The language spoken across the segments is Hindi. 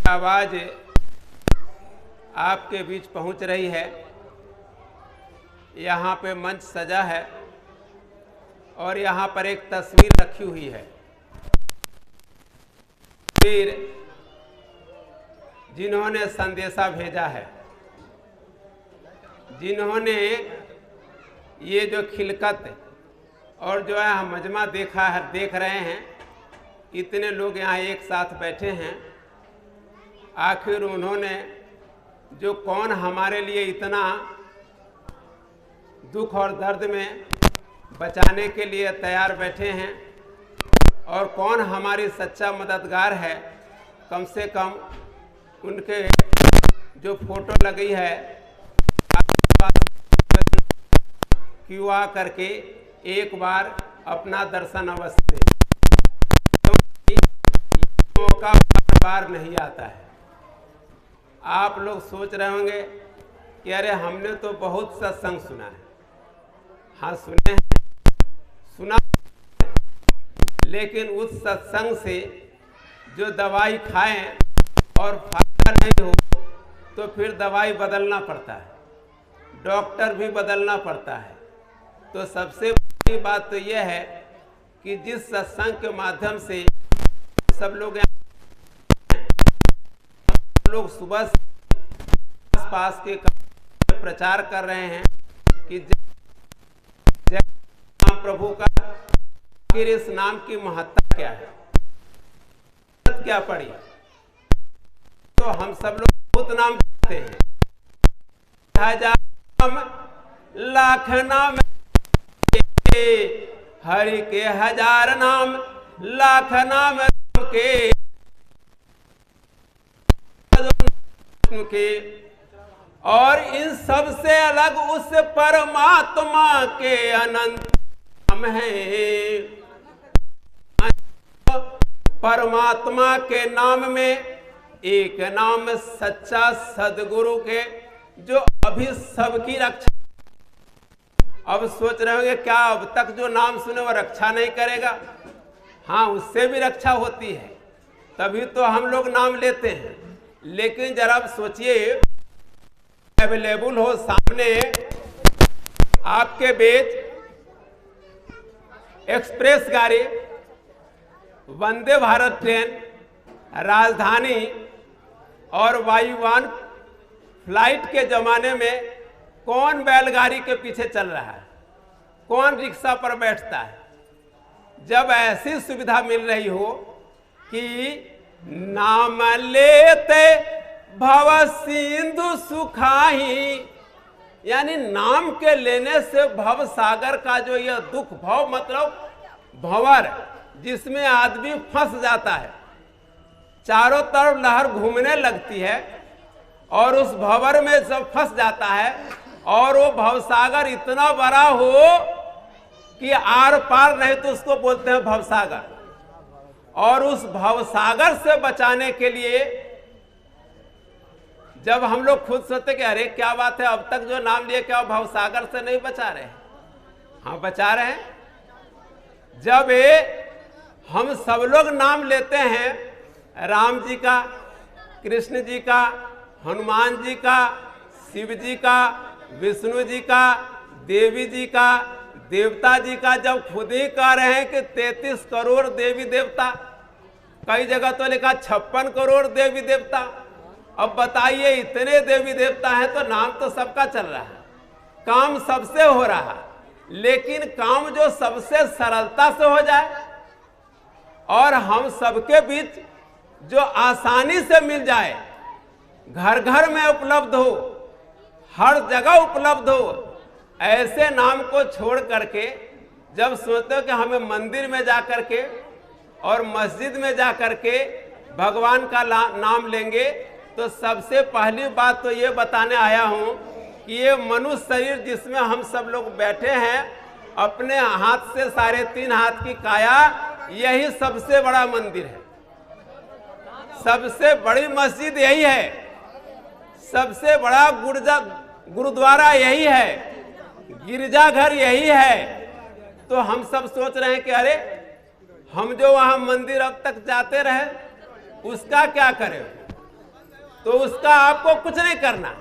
आवाज आपके बीच पहुंच रही है। यहाँ पे मंच सजा है और यहाँ पर एक तस्वीर रखी हुई है। फिर जिन्होंने संदेशा भेजा है, जिन्होंने ये जो खिलकत और जो है मजमा देख रहे हैं, इतने लोग यहाँ एक साथ बैठे हैं। आखिर उन्होंने जो कौन हमारे लिए इतना दुख और दर्द में बचाने के लिए तैयार बैठे हैं और कौन हमारी सच्चा मददगार है, कम से कम उनके जो फोटो लगी है क्यूआ करके एक बार अपना दर्शन अवश्य दें, क्योंकि ये मौका बार नहीं आता है। आप लोग सोच रहे होंगे कि अरे हमने तो बहुत सत्संग सुना है। हाँ सुने हैं, सुना, लेकिन उस सत्संग से जो दवाई खाएं और फायदा नहीं हो तो फिर दवाई बदलना पड़ता है, डॉक्टर भी बदलना पड़ता है। तो सबसे बड़ी बात तो यह है कि जिस सत्संग के माध्यम से सब लोग सुबह से आसपास के प्रचार कर रहे हैं कि जय नाम प्रभु का, आखिर इस नाम की महत्ता क्या है, क्या पड़ी। तो हम सब लोग बहुत नाम जानते हैं, हजार नाम लाख नाम, हरि के हजार नाम लाख नाम के और इन सब से अलग उस परमात्मा के अनंत नाम है। परमात्मा के नाम में एक नाम सच्चा सदगुरु के, जो अभी सबकी रक्षा। अब सोच रहे होंगे क्या अब तक जो नाम सुने वो रक्षा नहीं करेगा? हाँ, उससे भी रक्षा होती है, तभी तो हम लोग नाम लेते हैं। लेकिन जरा सोचिए, अवेलेबल हो सामने आपके बीच एक्सप्रेस गाड़ी, वंदे भारत ट्रेन, राजधानी और वायुयान फ्लाइट के जमाने में कौन बैलगाड़ी के पीछे चल रहा है, कौन रिक्शा पर बैठता है? जब ऐसी सुविधा मिल रही हो कि नाम लेते भव सिंधु सुखाही, यानी नाम के लेने से भव सागर का जो यह दुख, भव मतलब भंवर, जिसमें आदमी फंस जाता है, चारों तरफ लहर घूमने लगती है और उस भंवर में सब फंस जाता है और वो भवसागर इतना बड़ा हो कि आर पार नहीं तो उसको बोलते हैं भवसागर। और उस भवसागर से बचाने के लिए जब हम लोग खुद सोचते कि अरे क्या बात है, अब तक जो नाम लिए क्या भवसागर से नहीं बचा रहे? हाँ बचा रहे हैं। जब हम सब लोग नाम लेते हैं राम जी का, कृष्ण जी का, हनुमान जी का, शिव जी का, विष्णु जी का, देवी जी का, देवता जी का, जब खुद ही कह रहे हैं कि 33 करोड़ देवी देवता, कई जगह तो लिखा 56 करोड़ देवी देवता। अब बताइए, इतने देवी देवता हैं तो नाम तो सबका चल रहा है, काम सबसे हो रहा है, लेकिन काम जो सबसे सरलता से हो जाए और हम सबके बीच जो आसानी से मिल जाए, घर घर में उपलब्ध हो, हर जगह उपलब्ध हो, ऐसे नाम को छोड़ करके जब सोचते हो कि हमें मंदिर में जा करके और मस्जिद में जा करके भगवान का नाम लेंगे, तो सबसे पहली बात तो ये बताने आया हूँ कि ये मनुष्य शरीर जिसमें हम सब लोग बैठे हैं, अपने हाथ से 3.5 हाथ की काया, यही सबसे बड़ा मंदिर है, सबसे बड़ी मस्जिद यही है, सबसे बड़ा गुरुद्वारा यही है, गिरजाघर यही है। तो हम सब सोच रहे हैं कि अरे हम जो वहां मंदिर अब तक जाते रहे उसका क्या करें? तो उसका आपको कुछ नहीं करना,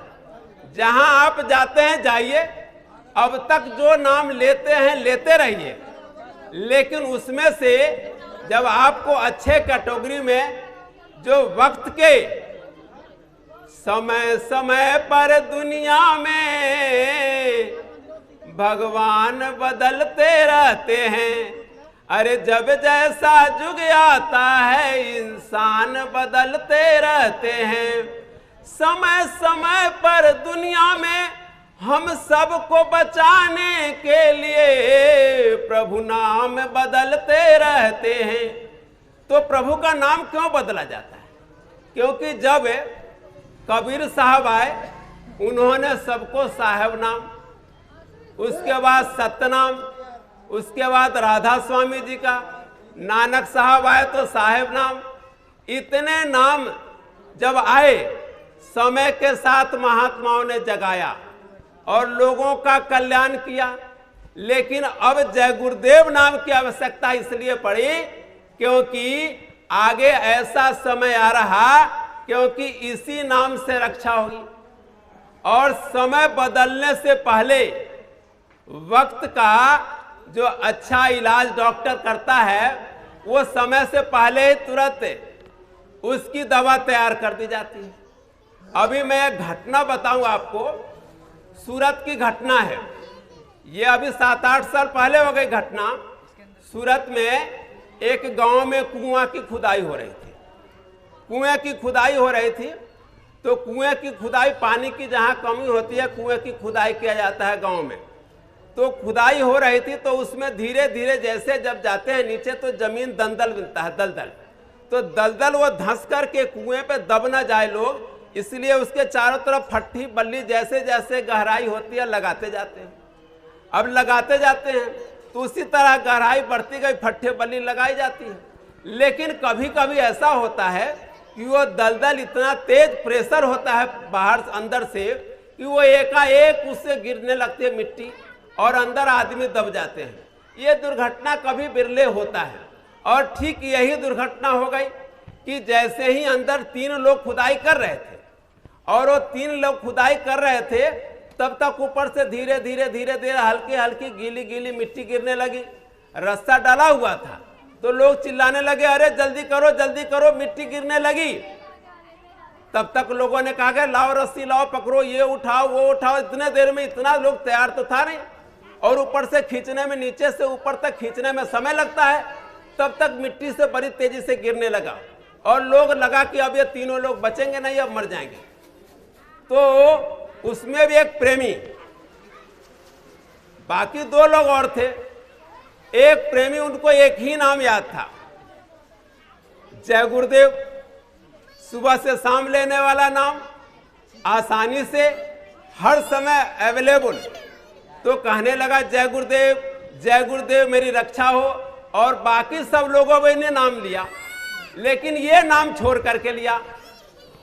जहां आप जाते हैं जाइए, अब तक जो नाम लेते हैं लेते रहिए, लेकिन उसमें से जब आपको अच्छे कैटेगरी में जो वक्त के समय समय पर दुनिया में भगवान बदलते रहते हैं, अरे जब जैसा युग आता है इंसान बदलते रहते हैं, समय समय पर दुनिया में हम सबको बचाने के लिए प्रभु नाम बदलते रहते हैं। तो प्रभु का नाम क्यों बदला जाता है? क्योंकि जब कबीर साहब आए उन्होंने सबको साहब नाम, उसके बाद सत्यनाम, उसके बाद राधा स्वामी जी का, नानक साहब आए तो साहेब नाम। इतने नाम जब आए समय के साथ महात्माओं ने जगाया और लोगों का कल्याण किया, लेकिन अब जय गुरुदेव नाम की आवश्यकता इसलिए पड़ी क्योंकि आगे ऐसा समय आ रहा क्योंकि इसी नाम से रक्षा होगी। और समय बदलने से पहले वक्त का जो अच्छा इलाज डॉक्टर करता है वो समय से पहले ही तुरंत उसकी दवा तैयार कर दी जाती है। अभी मैं एक घटना बताऊं आपको, सूरत की घटना है, ये अभी 7-8 साल पहले हो गई घटना। सूरत में एक गांव में कुआं की खुदाई हो रही थी, कुएं की खुदाई हो रही थी। तो कुएं की खुदाई, पानी की जहां कमी होती है कुएं की खुदाई किया जाता है गांव में। तो खुदाई हो रही थी तो उसमें धीरे धीरे जैसे जब जाते हैं नीचे तो जमीन दलदल मिलता है, दलदल। तो दलदल वो धंस करके कुएं पे दब ना जाए लोग, इसलिए उसके चारों तरफ फट्टी बल्ली जैसे जैसे गहराई होती है लगाते जाते हैं। अब लगाते जाते हैं तो उसी तरह गहराई बढ़ती गई, फट्टी बल्ली लगाई जाती है। लेकिन कभी कभी ऐसा होता है कि वो दलदल इतना तेज प्रेशर होता है बाहर अंदर से कि वो एकाएक उससे गिरने लगती है मिट्टी और अंदर आदमी दब जाते हैं। ये दुर्घटना कभी बिरले होता है। और ठीक यही दुर्घटना हो गई कि जैसे ही अंदर 3 लोग खुदाई कर रहे थे और वो 3 लोग खुदाई कर रहे थे तब तक ऊपर से धीरे धीरे धीरे धीरे हल्की हल्की गीली गीली मिट्टी गिरने लगी। रास्ता डाला हुआ था तो लोग चिल्लाने लगे, अरे जल्दी करो मिट्टी गिरने लगी। तब तक लोगों ने कहा कि लाओ रस्सी लाओ, पकड़ो, ये उठाओ वो उठाओ। इतने देर में इतना लोग तैयार तो था नहीं, और ऊपर से खींचने में, नीचे से ऊपर तक खींचने में समय लगता है। तब तक मिट्टी से बड़ी तेजी से गिरने लगा और लोग लगा कि अब ये 3 लोग बचेंगे नहीं, अब मर जाएंगे। तो उसमें भी एक प्रेमी, बाकी 2 लोग और थे। एक प्रेमी, उनको एक ही नाम याद था, जय गुरुदेव। सुबह से शाम लेने वाला नाम, आसानी से हर समय अवेलेबल। तो कहने लगा जय गुरुदेव मेरी रक्षा हो। और बाकी सब लोगों ने नाम लिया, लेकिन ये नाम छोड़ करके लिया।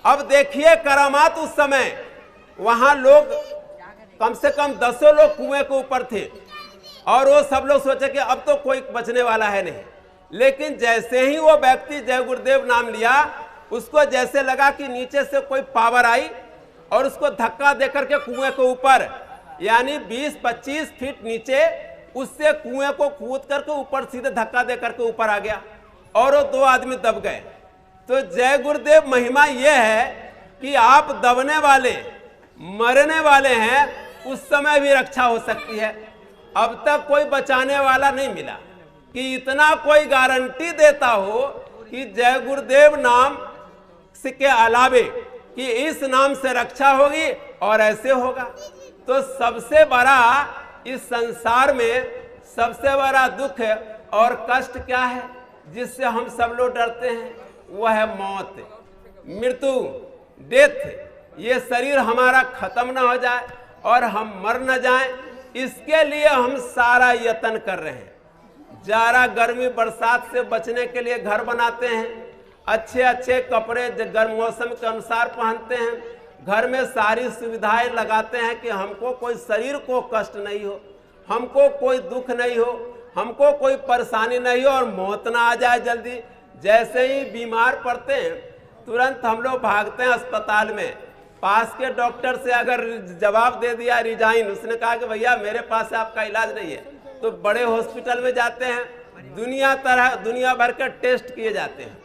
अब देखिए करामात, उस समय वहां लोग कम से कम 10 लोग कुएं के ऊपर थे और वो सब लोग सोचे कि अब तो कोई बचने वाला है नहीं। लेकिन जैसे ही वो व्यक्ति जय गुरुदेव नाम लिया, उसको जैसे लगा कि नीचे से कोई पावर आई और उसको धक्का देकर के कुएं के ऊपर, यानी 20-25 फीट नीचे, उससे कुएं को कूद करके ऊपर सीधे धक्का देकर के ऊपर आ गया और वो 2 आदमी दब गए। तो जय गुरुदेव महिमा यह है कि आप दबने वाले, मरने वाले हैं, उस समय भी रक्षा हो सकती है। अब तक कोई बचाने वाला नहीं मिला कि इतना कोई गारंटी देता हो कि जय गुरुदेव नाम के अलावे कि इस नाम से रक्षा होगी और ऐसे होगा। तो सबसे बड़ा इस संसार में सबसे बड़ा दुख और कष्ट क्या है जिससे हम सब लोग डरते हैं? वह है मौत, मृत्यु, डेथ। ये शरीर हमारा खत्म ना हो जाए और हम मर न जाएं, इसके लिए हम सारा यत्न कर रहे हैं। जाड़ा गर्मी बरसात से बचने के लिए घर बनाते हैं, अच्छे अच्छे कपड़े गर्म मौसम के अनुसार पहनते हैं, घर में सारी सुविधाएं लगाते हैं कि हमको कोई शरीर को कष्ट नहीं हो, हमको कोई दुख नहीं हो, हमको कोई परेशानी नहीं हो और मौत ना आ जाए जल्दी। जैसे ही बीमार पड़ते हैं तुरंत हम लोग भागते हैं अस्पताल में। पास के डॉक्टर से अगर जवाब दे दिया रिजाइन, उसने कहा कि भैया मेरे पास से आपका इलाज नहीं है, तो बड़े हॉस्पिटल में जाते हैं, दुनिया भर के टेस्ट किए जाते हैं।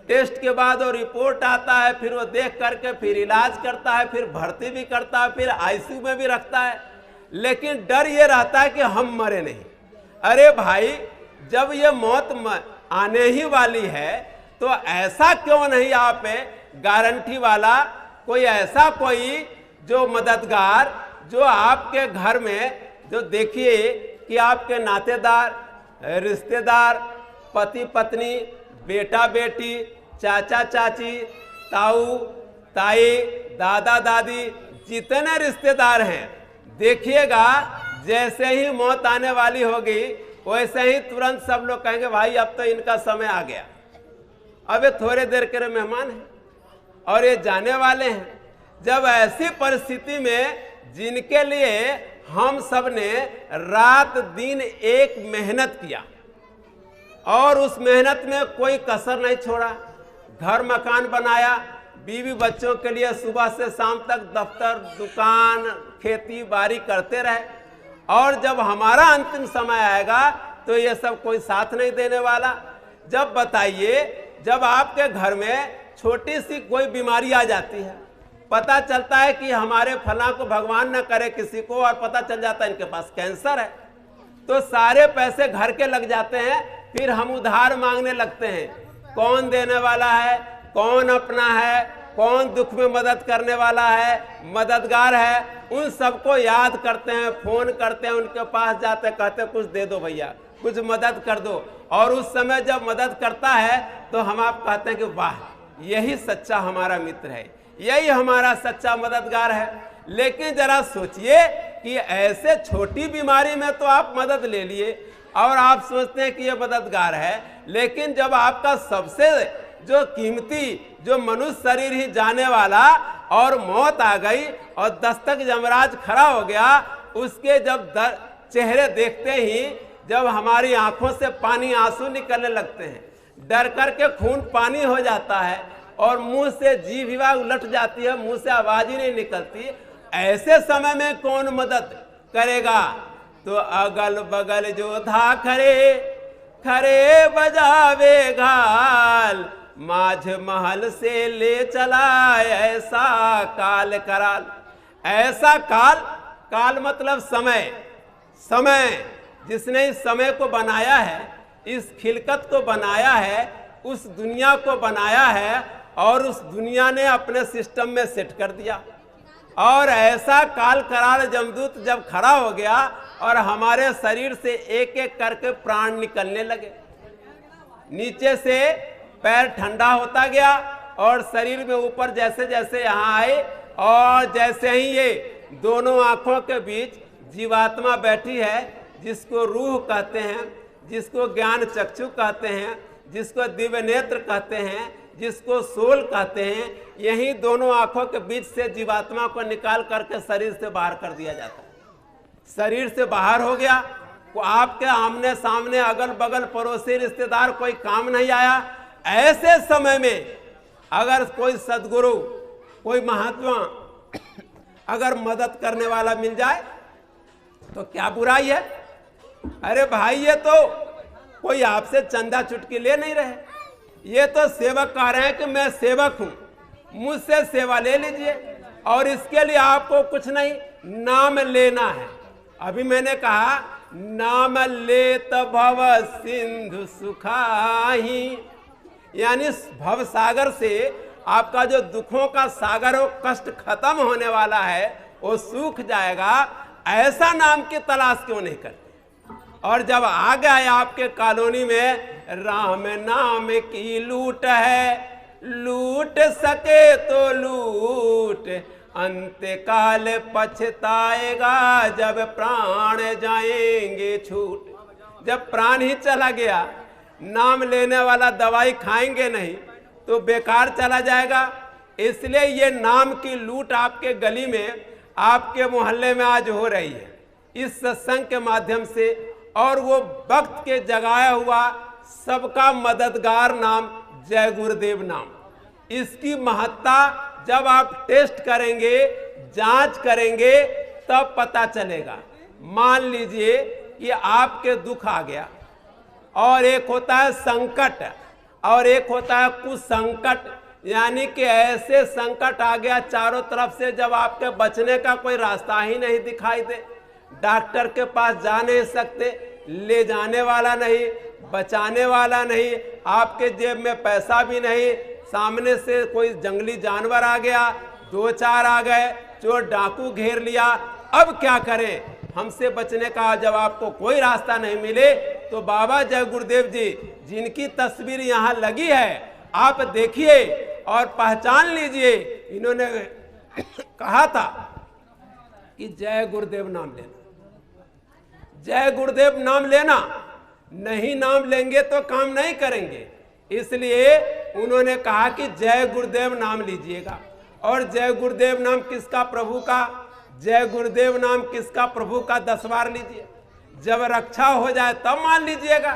टेस्ट के बाद वो रिपोर्ट आता है, फिर वो देख करके फिर इलाज करता है, फिर भर्ती भी करता है, फिर आईसीयू में भी रखता है। लेकिन डर ये रहता है कि हम मरे नहीं। अरे भाई, जब ये मौत आने ही वाली है तो ऐसा क्यों नहीं आप गारंटी वाला कोई ऐसा कोई जो मददगार, जो आपके घर में, जो देखिए कि आपके नातेदार, रिश्तेदार, पति पत्नी, बेटा बेटी, चाचा चाची, ताऊ ताई, दादा दादी, जितने रिश्तेदार हैं, देखिएगा जैसे ही मौत आने वाली होगी वैसे ही तुरंत सब लोग कहेंगे भाई अब तो इनका समय आ गया, अब ये थोड़े देर के मेहमान हैं और ये जाने वाले हैं। जब ऐसी परिस्थिति में जिनके लिए हम सब ने रात दिन एक मेहनत किया और उस मेहनत में कोई कसर नहीं छोड़ा, घर मकान बनाया, बीवी बच्चों के लिए सुबह से शाम तक दफ्तर दुकान खेती बाड़ी करते रहे, और जब हमारा अंतिम समय आएगा तो ये सब कोई साथ नहीं देने वाला। जब बताइए, जब आपके घर में छोटी सी कोई बीमारी आ जाती है, पता चलता है कि हमारे फला को, भगवान न करे किसी को, और पता चल जाता है इनके पास कैंसर है, तो सारे पैसे घर के लग जाते हैं, फिर हम उधार मांगने लगते हैं। कौन देने वाला है, कौन अपना है, कौन दुख में मदद करने वाला है, मददगार है, उन सबको याद करते हैं, फोन करते हैं, उनके पास जाते हैं, कहते हैं कुछ दे दो भैया, कुछ मदद कर दो। और उस समय जब मदद करता है तो हम आप कहते हैं कि वाह, यही सच्चा हमारा मित्र है, यही हमारा सच्चा मददगार है। लेकिन जरा सोचिए कि ऐसे छोटी बीमारी में तो आप मदद ले लिए और आप सोचते हैं कि ये मददगार है, लेकिन जब आपका सबसे जो कीमती, जो मनुष्य शरीर ही जाने वाला, और मौत आ गई और दस्तक यमराज खड़ा हो गया, उसके जब चेहरे देखते ही जब हमारी आंखों से पानी, आंसू निकलने लगते हैं, डर करके खून पानी हो जाता है और मुंह से जीभ विभाग उलट जाती है, मुंह से आवाज ही नहीं निकलती, ऐसे समय में कौन मदद करेगा? तो अगल बगल जोधा खरे खरे बजावे घाल, माझ महल से ले चला ऐसा काल कराल। ऐसा काल, काल मतलब समय, समय जिसने इस समय को बनाया है, इस खिलकत को बनाया है, उस दुनिया को बनाया है और उस दुनिया ने अपने सिस्टम में सेट कर दिया। और ऐसा काल कराल जमदूत जब खड़ा हो गया और हमारे शरीर से एक एक करके प्राण निकलने लगे, नीचे से पैर ठंडा होता गया और शरीर में ऊपर जैसे जैसे यहाँ आए, और जैसे ही ये दोनों आंखों के बीच जीवात्मा बैठी है, जिसको रूह कहते हैं, जिसको ज्ञान चक्षु कहते हैं, जिसको दिव्य नेत्र कहते हैं, जिसको सोल कहते हैं, यही दोनों आंखों के बीच से जीवात्मा को निकाल करके शरीर से बाहर कर दिया जाता है। शरीर से बाहर हो गया, आपके आमने सामने अगल बगल पड़ोसी रिश्तेदार कोई काम नहीं आया। ऐसे समय में अगर कोई सदगुरु, कोई महात्मा अगर मदद करने वाला मिल जाए तो क्या बुराई है? अरे भाई, ये तो कोई आपसे चंदा चुटकी ले नहीं रहे, ये तो सेवक कह रहे हैं कि मैं सेवक हूं, मुझसे सेवा ले लीजिए, और इसके लिए आपको कुछ नहीं, नाम लेना है। अभी मैंने कहा नाम लेत भव सिंधु सुखाही, यानी भव सागर से आपका जो दुखों का सागर हो, कष्ट खत्म होने वाला है, वो सूख जाएगा। ऐसा नाम की तलाश क्यों नहीं करते? और जब आ गए आपके कॉलोनी में, राम नाम की लूट है, लूट सके तो लूट, अंतकाल पछताएगा जब प्राण जाएंगे छूट। जब प्राण ही चला गया, नाम लेने वाला दवाई खाएंगे नहीं तो बेकार चला जाएगा। इसलिए ये नाम की लूट आपके गली में, आपके मोहल्ले में आज हो रही है, इस सत्संग के माध्यम से। और वो वक्त के जगाया हुआ सबका मददगार नाम जय गुरुदेव नाम, इसकी महत्ता जब आप टेस्ट करेंगे, जांच करेंगे, तब पता चलेगा। मान लीजिए कि आपके दुख आ गया, और एक होता है संकट और एक होता है कुसंकट, यानी कि ऐसे संकट आ गया चारों तरफ से जब आपके बचने का कोई रास्ता ही नहीं दिखाई दे, डॉक्टर के पास जा नहीं सकते, ले जाने वाला नहीं, बचाने वाला नहीं, आपके जेब में पैसा भी नहीं, सामने से कोई जंगली जानवर आ गया, 2-4 आ गए, चोर डाकू घेर लिया, अब क्या करें? हमसे बचने का जब आपको कोई रास्ता नहीं मिले, तो बाबा जय गुरुदेव जी जिनकी तस्वीर यहाँ लगी है, आप देखिए और पहचान लीजिए। इन्होंने कहा था कि जय गुरुदेव नाम लेना, जय गुरुदेव नाम लेना, नहीं नाम लेंगे तो काम नहीं करेंगे। इसलिए उन्होंने कहा कि जय गुरुदेव नाम लीजिएगा। और जय गुरुदेव नाम किसका? प्रभु का। जय गुरुदेव नाम किसका? प्रभु का 10 बार लीजिए, जब रक्षा हो जाए तब मान लीजिएगा।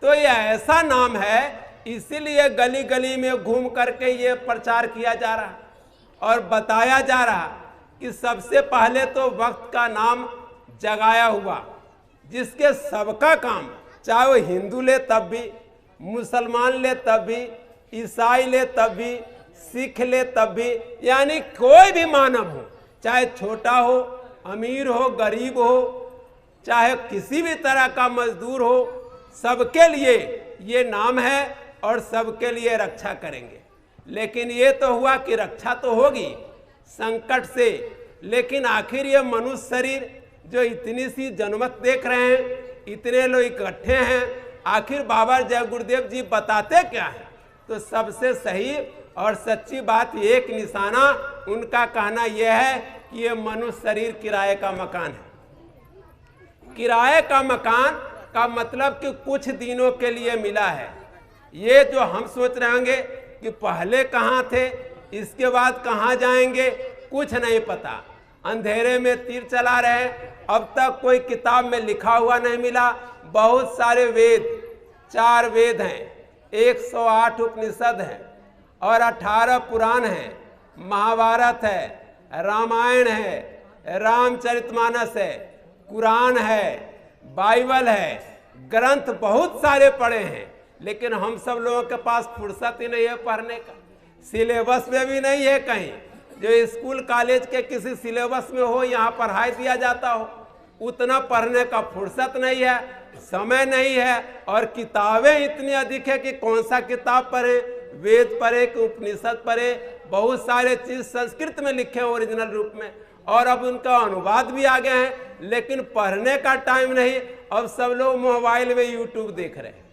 तो ये ऐसा नाम है, इसीलिए गली गली में घूम करके ये प्रचार किया जा रहा और बताया जा रहा कि सबसे पहले तो वक्त का नाम जगाया हुआ, जिसके सबका काम, चाहे वो हिंदू ले तब भी, मुसलमान ले तब भी, ईसाई ले तब भी, सिख ले तब भी, यानी कोई भी मानव हो, चाहे छोटा हो, अमीर हो, गरीब हो, चाहे किसी भी तरह का मजदूर हो, सबके लिए ये नाम है और सबके लिए रक्षा करेंगे। लेकिन ये तो हुआ कि रक्षा तो होगी संकट से, लेकिन आखिर ये मनुष्य शरीर जो इतनी सी जनमत देख रहे हैं, इतने लोग इकट्ठे हैं, आखिर बाबा जय गुरुदेव जी बताते क्या है? तो सबसे सही और सच्ची बात, एक निशाना उनका कहना यह है कि ये मनुष्य शरीर किराए का मकान है। किराए का मकान का मतलब कि कुछ दिनों के लिए मिला है। ये जो हम सोच रहे होंगे कि पहले कहाँ थे, इसके बाद कहाँ जाएंगे, कुछ नहीं पता, अंधेरे में तीर चला रहे। अब तक कोई किताब में लिखा हुआ नहीं मिला। बहुत सारे वेद, 4 वेद हैं, 108 उपनिषद हैं और 18 पुराण हैं, महाभारत है, रामायण है, रामचरितमानस है, कुरान है, बाइबल है, ग्रंथ बहुत सारे पढ़े हैं, लेकिन हम सब लोगों के पास फुर्सत ही नहीं है पढ़ने का। सिलेबस में भी नहीं है कहीं, जो स्कूल कॉलेज के किसी सिलेबस में हो, यहाँ पढ़ाई दिया जाता हो, उतना पढ़ने का फुर्सत नहीं है, समय नहीं है, और किताबें इतनी अधिक है कि कौन सा किताब पढ़े, वेद पढ़े कि उपनिषद पढ़े। बहुत सारे चीज संस्कृत में लिखे हैं ओरिजिनल रूप में, और अब उनका अनुवाद भी आ गए हैं, लेकिन पढ़ने का टाइम नहीं। अब सब लोग मोबाइल में यूट्यूब देख रहे हैं,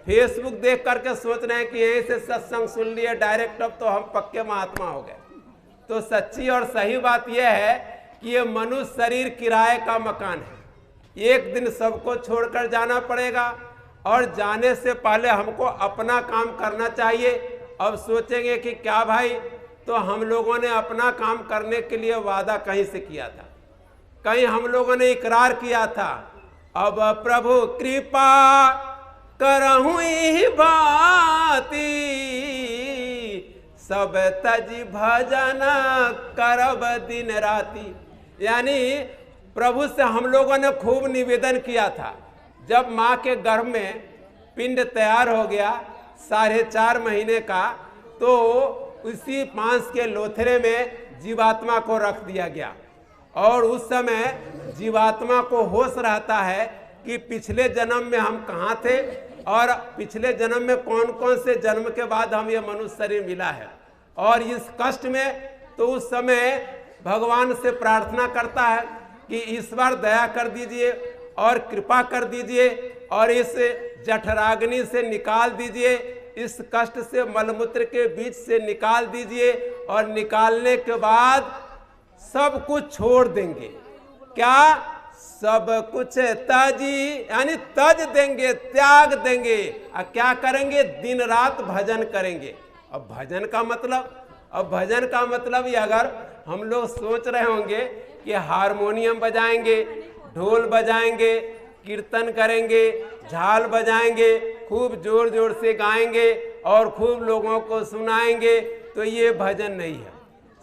फेसबुक देख करके सोच रहे हैं कि यहीं से सत्संग सुन लिए डायरेक्ट, अब तो हम पक्के महात्मा हो गए। तो सच्ची और सही बात यह है कि ये मनुष्य शरीर किराए का मकान है। एक दिन सबको छोड़कर जाना पड़ेगा, और जाने से पहले हमको अपना काम करना चाहिए। अब सोचेंगे कि क्या भाई, तो हम लोगों ने अपना काम करने के लिए वादा कहीं से किया था, कहीं हम लोगों ने इकरार किया था, अब प्रभु कृपा करहु ही भांति, सब तजी भजन करब दिन राति। यानी प्रभु से हम लोगों ने खूब निवेदन किया था। जब माँ के गर्भ में पिंड तैयार हो गया 4.5 महीने का, तो उसी मांस के लोथरे में जीवात्मा को रख दिया गया, और उस समय जीवात्मा को होश रहता है कि पिछले जन्म में हम कहाँ थे, और पिछले जन्म में कौन कौन से जन्म के बाद हम ये मनुष्य शरीर मिला है। और इस कष्ट में तो उस समय भगवान से प्रार्थना करता है कि ईश्वर दया कर दीजिए और कृपा कर दीजिए, और इस जठराग्नि से निकाल दीजिए, इस कष्ट से मलमूत्र के बीच से निकाल दीजिए, और निकालने के बाद सब कुछ छोड़ देंगे। क्या? सब कुछ तजी, यानी तज देंगे, त्याग देंगे, और क्या करेंगे? दिन रात भजन करेंगे। अब भजन का मतलब, अब भजन का मतलब ये अगर हम लोग सोच रहे होंगे कि हारमोनियम बजाएंगे, ढोल बजाएंगे, कीर्तन करेंगे, झाल बजाएंगे, खूब जोर जोर से गाएंगे और खूब लोगों को सुनाएंगे, तो ये भजन नहीं है।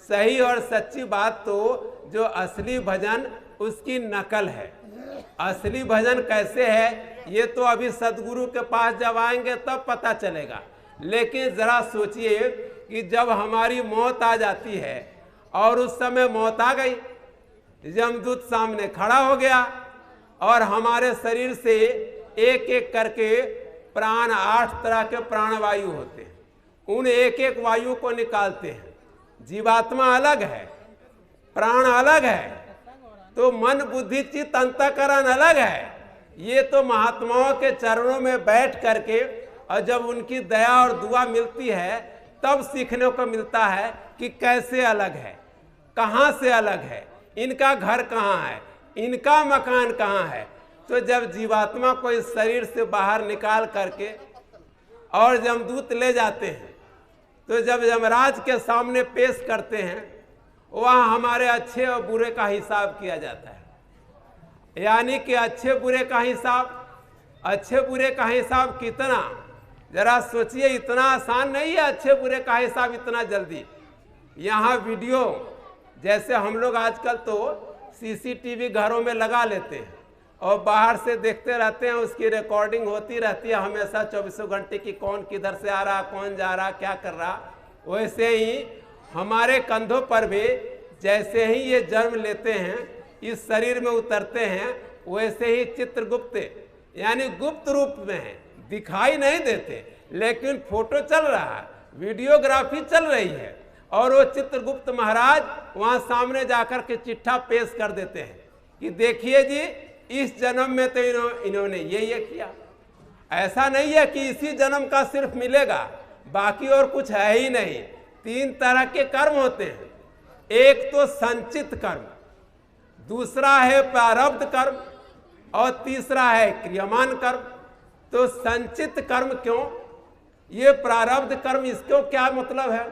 सही और सच्ची बात तो जो असली भजन उसकी नकल है। असली भजन कैसे है ये तो अभी सदगुरु के पास जब आएंगे तब पता चलेगा। लेकिन जरा सोचिए कि जब हमारी मौत आ जाती है और उस समय मौत आ गई, यमदूत सामने खड़ा हो गया और हमारे शरीर से एक एक करके प्राण, 8 तरह के प्राणवायु होते हैं, उन एक एक वायु को निकालते हैं। जीवात्मा अलग है, प्राण अलग है, तो मन बुद्धि चित्त अंतःकरण अलग है। ये तो महात्माओं के चरणों में बैठ करके और जब उनकी दया और दुआ मिलती है तब सीखने को मिलता है कि कैसे अलग है, कहाँ से अलग है, इनका घर कहाँ है, इनका मकान कहाँ है। तो जब जीवात्मा को इस शरीर से बाहर निकाल करके और यमदूत ले जाते हैं, तो जब यमराज के सामने पेश करते हैं, वहाँ हमारे अच्छे और बुरे का हिसाब किया जाता है। यानी कि अच्छे बुरे का हिसाब, अच्छे बुरे का हिसाब कितना, जरा सोचिए, इतना आसान नहीं है अच्छे बुरे का हिसाब इतना जल्दी। यहाँ वीडियो, जैसे हम लोग आजकल तो सीसीटीवी घरों में लगा लेते हैं और बाहर से देखते रहते हैं, उसकी रिकॉर्डिंग होती रहती है हमेशा 24 घंटे की, कौन किधर से आ रहा, कौन जा रहा, क्या कर रहा। वैसे ही हमारे कंधों पर भी जैसे ही ये जन्म लेते हैं, इस शरीर में उतरते हैं, वैसे ही चित्रगुप्त यानी गुप्त रूप में है, दिखाई नहीं देते, लेकिन फोटो चल रहा है, वीडियोग्राफी चल रही है और वो चित्रगुप्त महाराज वहाँ सामने जाकर के चिट्ठा पेश कर देते हैं कि देखिए जी, इस जन्म में तो इन्होंने ये किया। ऐसा नहीं है कि इसी जन्म का सिर्फ मिलेगा, बाकी और कुछ है ही नहीं। 3 तरह के कर्म होते हैं, एक तो संचित कर्म, दूसरा है प्रारब्ध कर्म और तीसरा है क्रियमान कर्म। तो संचित कर्म क्यों, ये प्रारब्ध कर्म, इसको क्या मतलब है?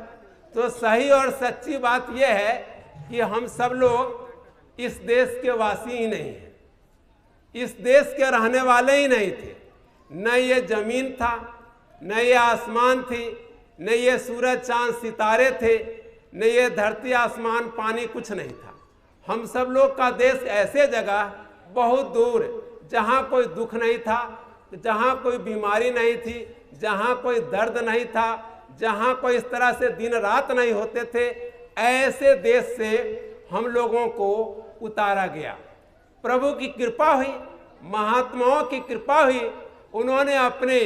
तो सही और सच्ची बात यह है कि हम सब लोग इस देश के वासी ही नहीं हैं, इस देश के रहने वाले ही नहीं थे। न ये जमीन था, न ये आसमान थी, न ये सूरज चांद सितारे थे, न ये धरती आसमान पानी, कुछ नहीं था। हम सब लोग का देश ऐसे जगह बहुत दूर, जहाँ कोई दुख नहीं था, जहाँ कोई बीमारी नहीं थी, जहाँ कोई दर्द नहीं था, जहाँ कोई इस तरह से दिन रात नहीं होते थे, ऐसे देश से हम लोगों को उतारा गया। प्रभु की कृपा हुई, महात्माओं की कृपा हुई, उन्होंने अपने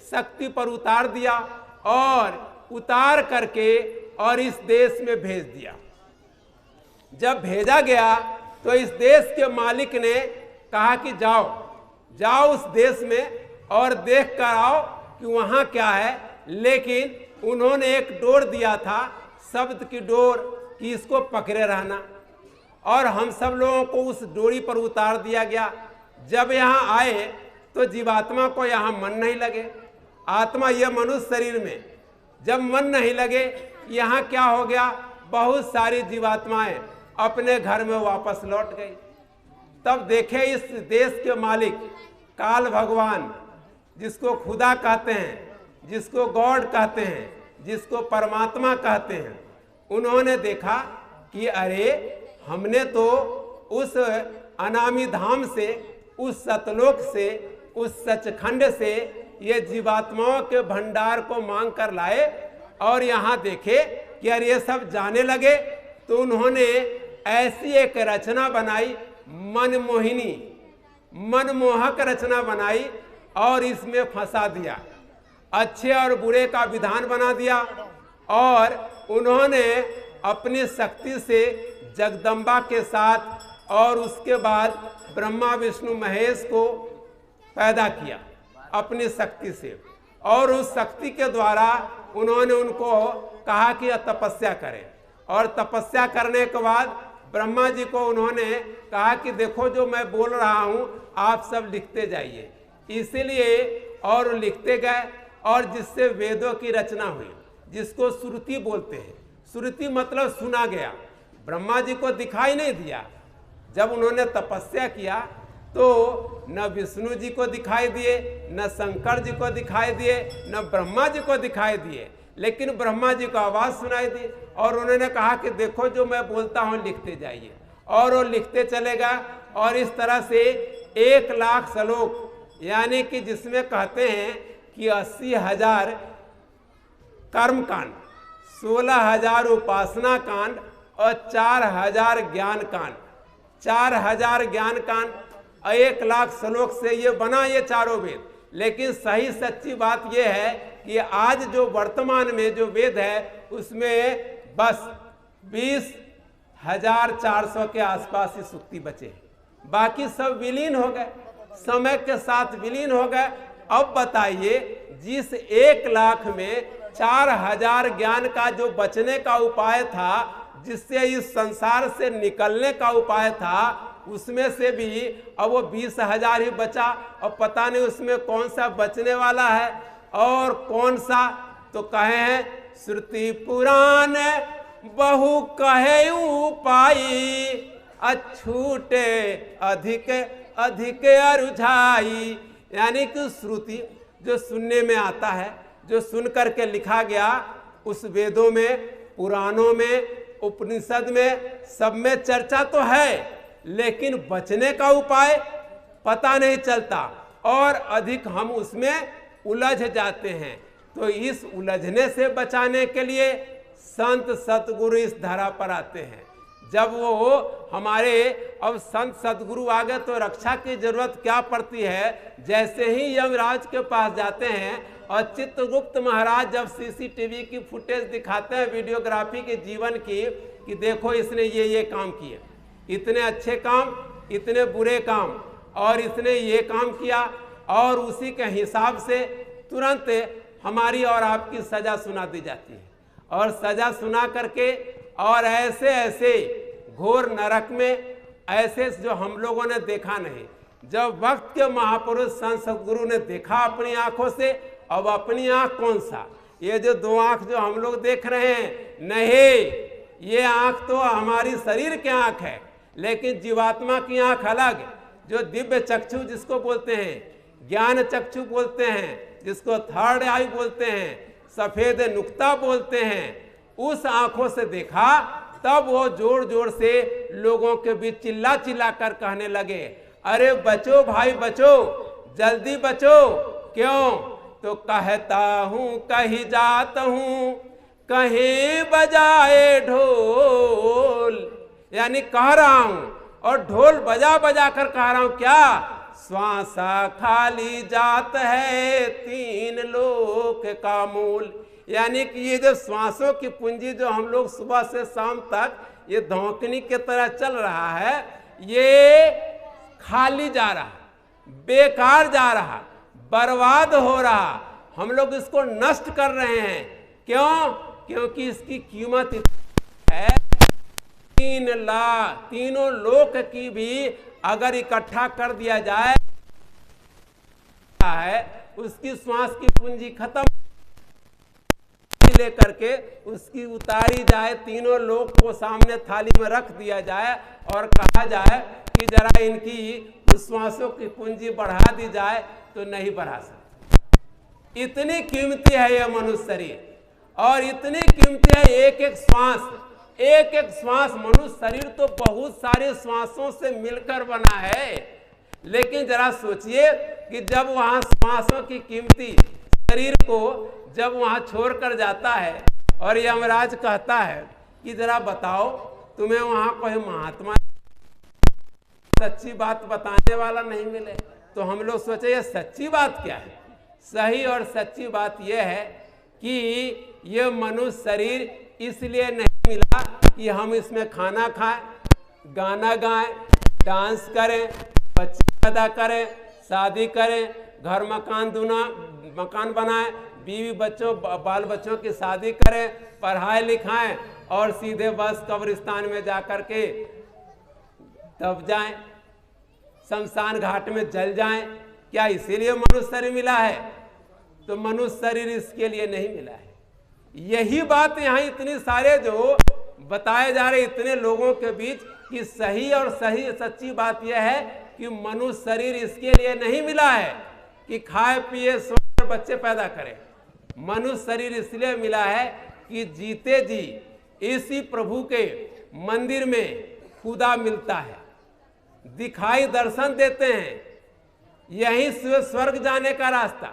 शक्ति पर उतार दिया और उतार करके और इस देश में भेज दिया। जब भेजा गया तो इस देश के मालिक ने कहा कि जाओ जाओ उस देश में और देख कर आओ कि वहाँ क्या है। लेकिन उन्होंने एक डोर दिया था, शब्द की डोर, कि इसको पकड़े रहना, और हम सब लोगों को उस डोरी पर उतार दिया गया। जब यहाँ आए तो जीवात्मा को यहाँ मन नहीं लगे, आत्मा यह मनुष्य शरीर में जब मन नहीं लगे, यहाँ क्या हो गया, बहुत सारी जीवात्माएं अपने घर में वापस लौट गई। तब देखे इस देश के मालिक काल भगवान, जिसको खुदा कहते हैं, जिसको गॉड कहते हैं, जिसको परमात्मा कहते हैं, उन्होंने देखा कि अरे हमने तो उस अनामी धाम से, उस सतलोक से, उस सचखंड से ये जीवात्माओं के भंडार को मांग कर लाए और यहाँ देखे कि अरे ये सब जाने लगे। तो उन्होंने ऐसी एक रचना बनाई, मनमोहिनी, मनमोहक रचना बनाई और इसमें फंसा दिया, अच्छे और बुरे का विधान बना दिया। और उन्होंने अपनी शक्ति से जगदम्बा के साथ और उसके बाद ब्रह्मा विष्णु महेश को पैदा किया अपनी शक्ति से, और उस शक्ति के द्वारा उन्होंने उनको कहा कि तपस्या करें। और तपस्या करने के बाद ब्रह्मा जी को उन्होंने कहा कि देखो जो मैं बोल रहा हूँ आप सब लिखते जाइए। इसीलिए और लिखते गए, और जिससे वेदों की रचना हुई, जिसको श्रुति बोलते हैं। श्रुति मतलब सुना गया, ब्रह्मा जी को दिखाई नहीं दिया। जब उन्होंने तपस्या किया तो न विष्णु जी को दिखाई दिए, न शंकर जी को दिखाई दिए, न ब्रह्मा जी को दिखाई दिए, लेकिन ब्रह्मा जी को आवाज सुनाई दी और उन्होंने कहा कि देखो जो मैं बोलता हूं लिखते जाइए, और वो लिखते चलेगा। और इस तरह से 1 लाख श्लोक, यानी कि जिसमें कहते हैं कि 80,000 कर्म कांड, 16,000 उपासना कांड और 4,000 ज्ञान कांड, 4,000 ज्ञान कांड, 1 लाख श्लोक से ये बना ये चारों वेद। लेकिन सही सच्ची बात ये है कि आज जो वर्तमान में जो वेद है उसमें बस 20,400 के आसपास ही सूक्ति बचे हैं, बाकी सब विलीन हो गए, समय के साथ विलीन हो गए। अब बताइए जिस 1 लाख में 4,000 ज्ञान का जो बचने का उपाय था, जिससे इस संसार से निकलने का उपाय था, उसमें से भी अब वो 20,000 ही बचा। और पता नहीं उसमें कौन सा बचने वाला है और कौन सा। तो कहे हैं श्रुति पुराण बहु कहे उपाई, अछूटे अधिक अधिक अरुझाई। यानी कि श्रुति जो सुनने में आता है, जो सुन करके लिखा गया, उस वेदों में, पुराणों में, उपनिषद में, सब में चर्चा तो है, लेकिन बचने का उपाय पता नहीं चलता और अधिक हम उसमें उलझ जाते हैं। तो इस उलझने से बचाने के लिए संत सतगुरु इस धरा पर आते हैं। जब वो हमारे अब संत सतगुरु आ गए तो रक्षा की जरूरत क्या पड़ती है। जैसे ही यमराज के पास जाते हैं और चित्रगुप्त महाराज जब सीसीटीवी की फुटेज दिखाते हैं, वीडियोग्राफी के जीवन की, कि देखो इसने ये काम किए, इतने अच्छे काम, इतने बुरे काम, और इसने ये काम किया, और उसी के हिसाब से तुरंत हमारी और आपकी सजा सुना दी जाती है। और सजा सुना करके और ऐसे ऐसे घोर नरक में, ऐसे जो हम लोगों ने देखा नहीं। जब वक्त के महापुरुष संत सतगुरु ने देखा अपनी आंखों से, अब अपनी आंख कौन सा, ये जो 2 आंख जो हम लोग देख रहे हैं, नहीं, ये आंख तो हमारी शरीर की आंख है, लेकिन जीवात्मा की आंख अलग, जो दिव्य चक्षु जिसको बोलते हैं, ज्ञान चक्षु बोलते हैं, जिसको थर्ड आई बोलते हैं, सफेद नुक्ता बोलते हैं, उस आंखों से देखा। तब वो जोर जोर से लोगों के बीच चिल्ला चिल्ला कर कहने लगे, अरे बचो भाई बचो, जल्दी बचो। क्यों? तो कहता हूं कहीं जाता हूं, कहीं बजाए ढोल। यानी कह रहा हूं और ढोल बजा बजा कर कह रहा हूं, क्या श्वासा खाली जात है 3 लोक का मूल। यानी कि ये जो श्वासों की पूंजी जो हम लोग सुबह से शाम तक ये धौंकनी की तरह चल रहा है, ये खाली जा रहा, बेकार जा रहा, बर्बाद हो रहा, हम लोग इसको नष्ट कर रहे हैं। क्यों? क्योंकि इसकी कीमत है 3 लाख, 3 लोक की भी अगर इकट्ठा कर दिया जाए है, उसकी श्वास की पूंजी खत्म लेकर के उसकी उतारी जाए, 3 लोक को सामने थाली में रख दिया जाए और कहा जाए कि जरा इनकी श्वासों की पूंजी बढ़ा दी जाए, तो नहीं बढ़ा सकते। इतनी कीमती है यह मनुष्य शरीर, और इतनी कीमती है एक एक श्वास, एक एक श्वास। मनुष्य शरीर तो बहुत सारे श्वासों से मिलकर बना है, लेकिन जरा सोचिए कि जब वहां श्वासों की कीमती शरीर को जब वहां छोड़कर जाता है और यमराज कहता है कि जरा बताओ तुम्हें वहां कोई महात्मा सच्ची बात बताने वाला नहीं मिले, तो हम लोग सोचे ये सच्ची बात क्या है। सही और सच्ची बात यह है कि ये मनुष्य शरीर इसलिए नहीं मिला कि हम इसमें खाना खाएं, गाना गाएं, डांस करें, बच्चे पैदा करें, शादी करें, घर मकान बनाएं, बीवी बच्चों बाल बच्चों की शादी करें, पढ़ाई लिखाएं और सीधे बस कब्रिस्तान में जाकर के दब जाएं, शमशान घाट में जल जाएं। क्या इसीलिए मनुष्य शरीर मिला है? तो मनुष्य शरीर इसके लिए नहीं मिला है। यही बात यहाँ इतनी सारे जो बताए जा रहे इतने लोगों के बीच कि सही और सही सच्ची बात यह है कि मनुष्य शरीर इसके लिए नहीं मिला है कि खाए पिए सोए बच्चे पैदा करे। मनुष्य शरीर इसलिए मिला है कि जीते जी इसी प्रभु के मंदिर में खुदा मिलता है, दिखाई दर्शन देते हैं। यहीं से स्वर्ग जाने का रास्ता,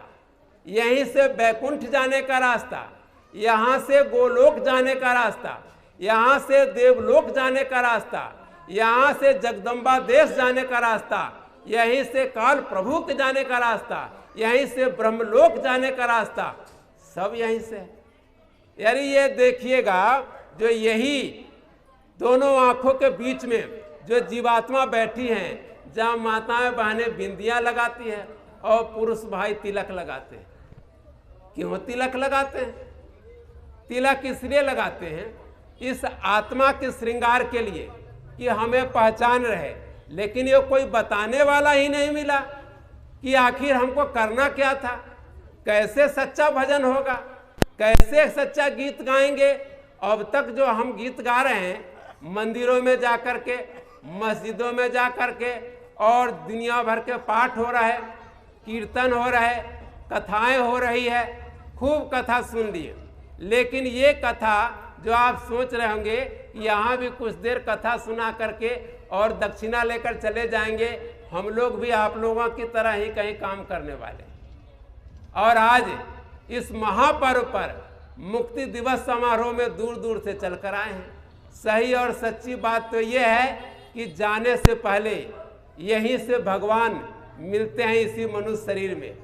यहीं से बैकुंठ जाने का रास्ता, यहाँ से गोलोक जाने का रास्ता, यहाँ से देवलोक जाने का रास्ता, यहाँ से जगदम्बा देश जाने का रास्ता, यहीं से काल प्रभु के जाने का रास्ता, यहीं से ब्रह्मलोक जाने का रास्ता, सब यहीं से। यानी ये देखिएगा, जो यही दोनों आंखों के बीच में जो जीवात्मा बैठी हैं, जहाँ माताएं बहनें बिंदियां लगाती हैं और पुरुष भाई तिलक लगाते हैं। क्यों तिलक लगाते हैं? तिलक इसलिए लगाते हैं, इस आत्मा के श्रृंगार के लिए कि हमें पहचान रहे। लेकिन ये कोई बताने वाला ही नहीं मिला कि आखिर हमको करना क्या था, कैसे सच्चा भजन होगा, कैसे सच्चा गीत गाएंगे। अब तक जो हम गीत गा रहे हैं, मंदिरों में जा कर के, मस्जिदों में जा कर के, और दुनिया भर के पाठ हो रहा है, कीर्तन हो रहा है, कथाएं हो रही है, खूब कथा सुन लिए। लेकिन ये कथा जो आप सोच रहे होंगे यहाँ भी कुछ देर कथा सुना करके और दक्षिणा लेकर चले जाएंगे, हम लोग भी आप लोगों की तरह ही कहीं काम करने वाले। और आज इस महापर्व पर मुक्ति दिवस समारोह में दूर दूर से चलकर आए हैं। सही और सच्ची बात तो ये है कि जाने से पहले यहीं से भगवान मिलते हैं, इसी मनुष्य शरीर में,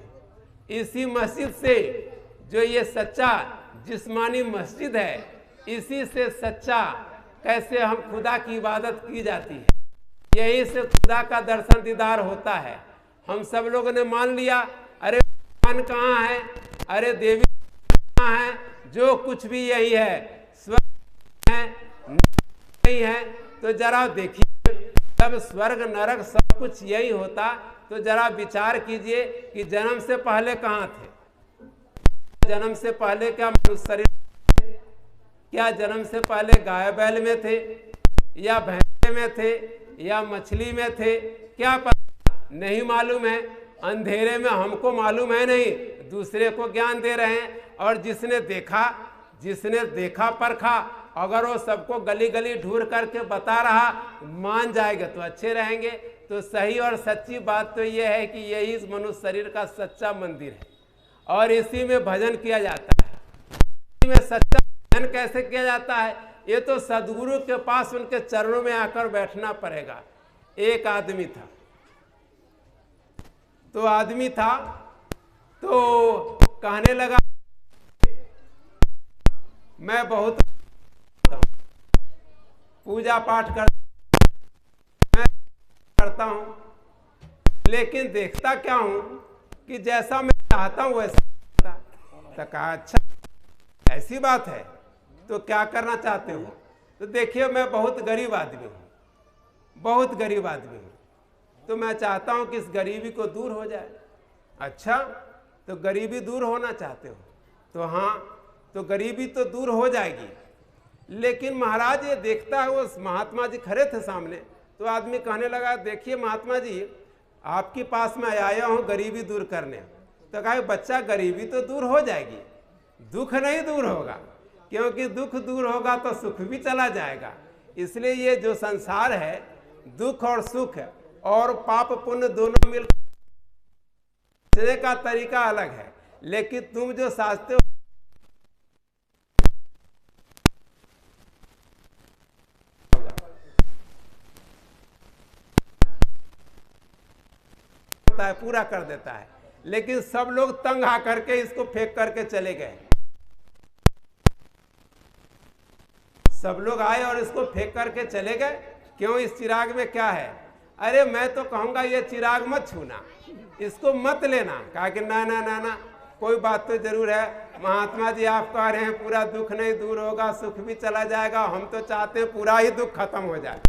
इसी मस्जिद से, जो ये सच्चा जिस्मानी मस्जिद है, इसी से सच्चा कैसे हम खुदा की इबादत की जाती है, यहीं से खुदा का दर्शन दीदार होता है। हम सब लोगों ने मान लिया, अरे भगवान कहाँ है, अरे देवी कहाँ है, जो कुछ भी यही है, स्वर्ग है नहीं है। तो जरा देखिए, जब स्वर्ग नरक सब कुछ यही होता तो जरा विचार कीजिए कि जन्म से पहले कहाँ थे। जन्म से पहले क्या मनुष्य शरीर, क्या जन्म से पहले गाय बैल में थे, या भैंसे में थे, या मछली में थे, क्या पता, नहीं मालूम है। अंधेरे में हमको मालूम है नहीं, दूसरे को ज्ञान दे रहे हैं। और जिसने देखा परखा, अगर वो सबको गली गली ढूंढ करके बता रहा, मान जाएगा तो अच्छे रहेंगे। तो सही और सच्ची बात तो ये है कि यही इस मनुष्य शरीर का सच्चा मंदिर है, और इसी में भजन किया जाता है। इसी में सच्चा भजन कैसे किया जाता है, ये तो सदगुरु के पास उनके चरणों में आकर बैठना पड़ेगा। एक आदमी था, तो कहने लगा, मैं बहुत पूजा पाठ करता हूं, लेकिन देखता क्या हूं कि जैसा मैं चाहता हूं वैसा। तो कहा, अच्छा ऐसी बात है, तो क्या करना चाहते हो? तो देखिए, मैं बहुत गरीब आदमी हूं, तो मैं चाहता हूं कि इस गरीबी को दूर हो जाए। अच्छा, तो गरीबी दूर होना चाहते हो? तो हाँ, तो गरीबी तो दूर हो जाएगी। लेकिन महाराज ये देखता है, वो महात्मा जी खड़े थे सामने, तो आदमी कहने लगा, देखिए महात्मा जी, आपके पास मैं आया हूँ गरीबी दूर करने। तो कहा, बच्चा गरीबी तो दूर हो जाएगी, दुख नहीं दूर होगा, क्योंकि दुख दूर होगा तो सुख भी चला जाएगा। इसलिए ये जो संसार है, दुख और सुख और पाप पुण्य दोनों मिलकर का तरीका अलग है, लेकिन तुम जो साजते हो है, पूरा कर देता है। लेकिन सब लोग तंग आकर के इसको फेंक करके चले गए। सब लोग आए और इसको फेंक करके चले गए। क्यों? इस चिराग में क्या है? अरे मैं तो कहूंगा ये चिराग मत छूना, इसको मत लेना। कहा कि ना ना ना ना, कोई बात तो जरूर है महात्मा जी, आप कह रहे हैं पूरा दुख नहीं दूर होगा, सुख भी चला जाएगा। हम तो चाहते हैं पूरा ही दुख खत्म हो जाए।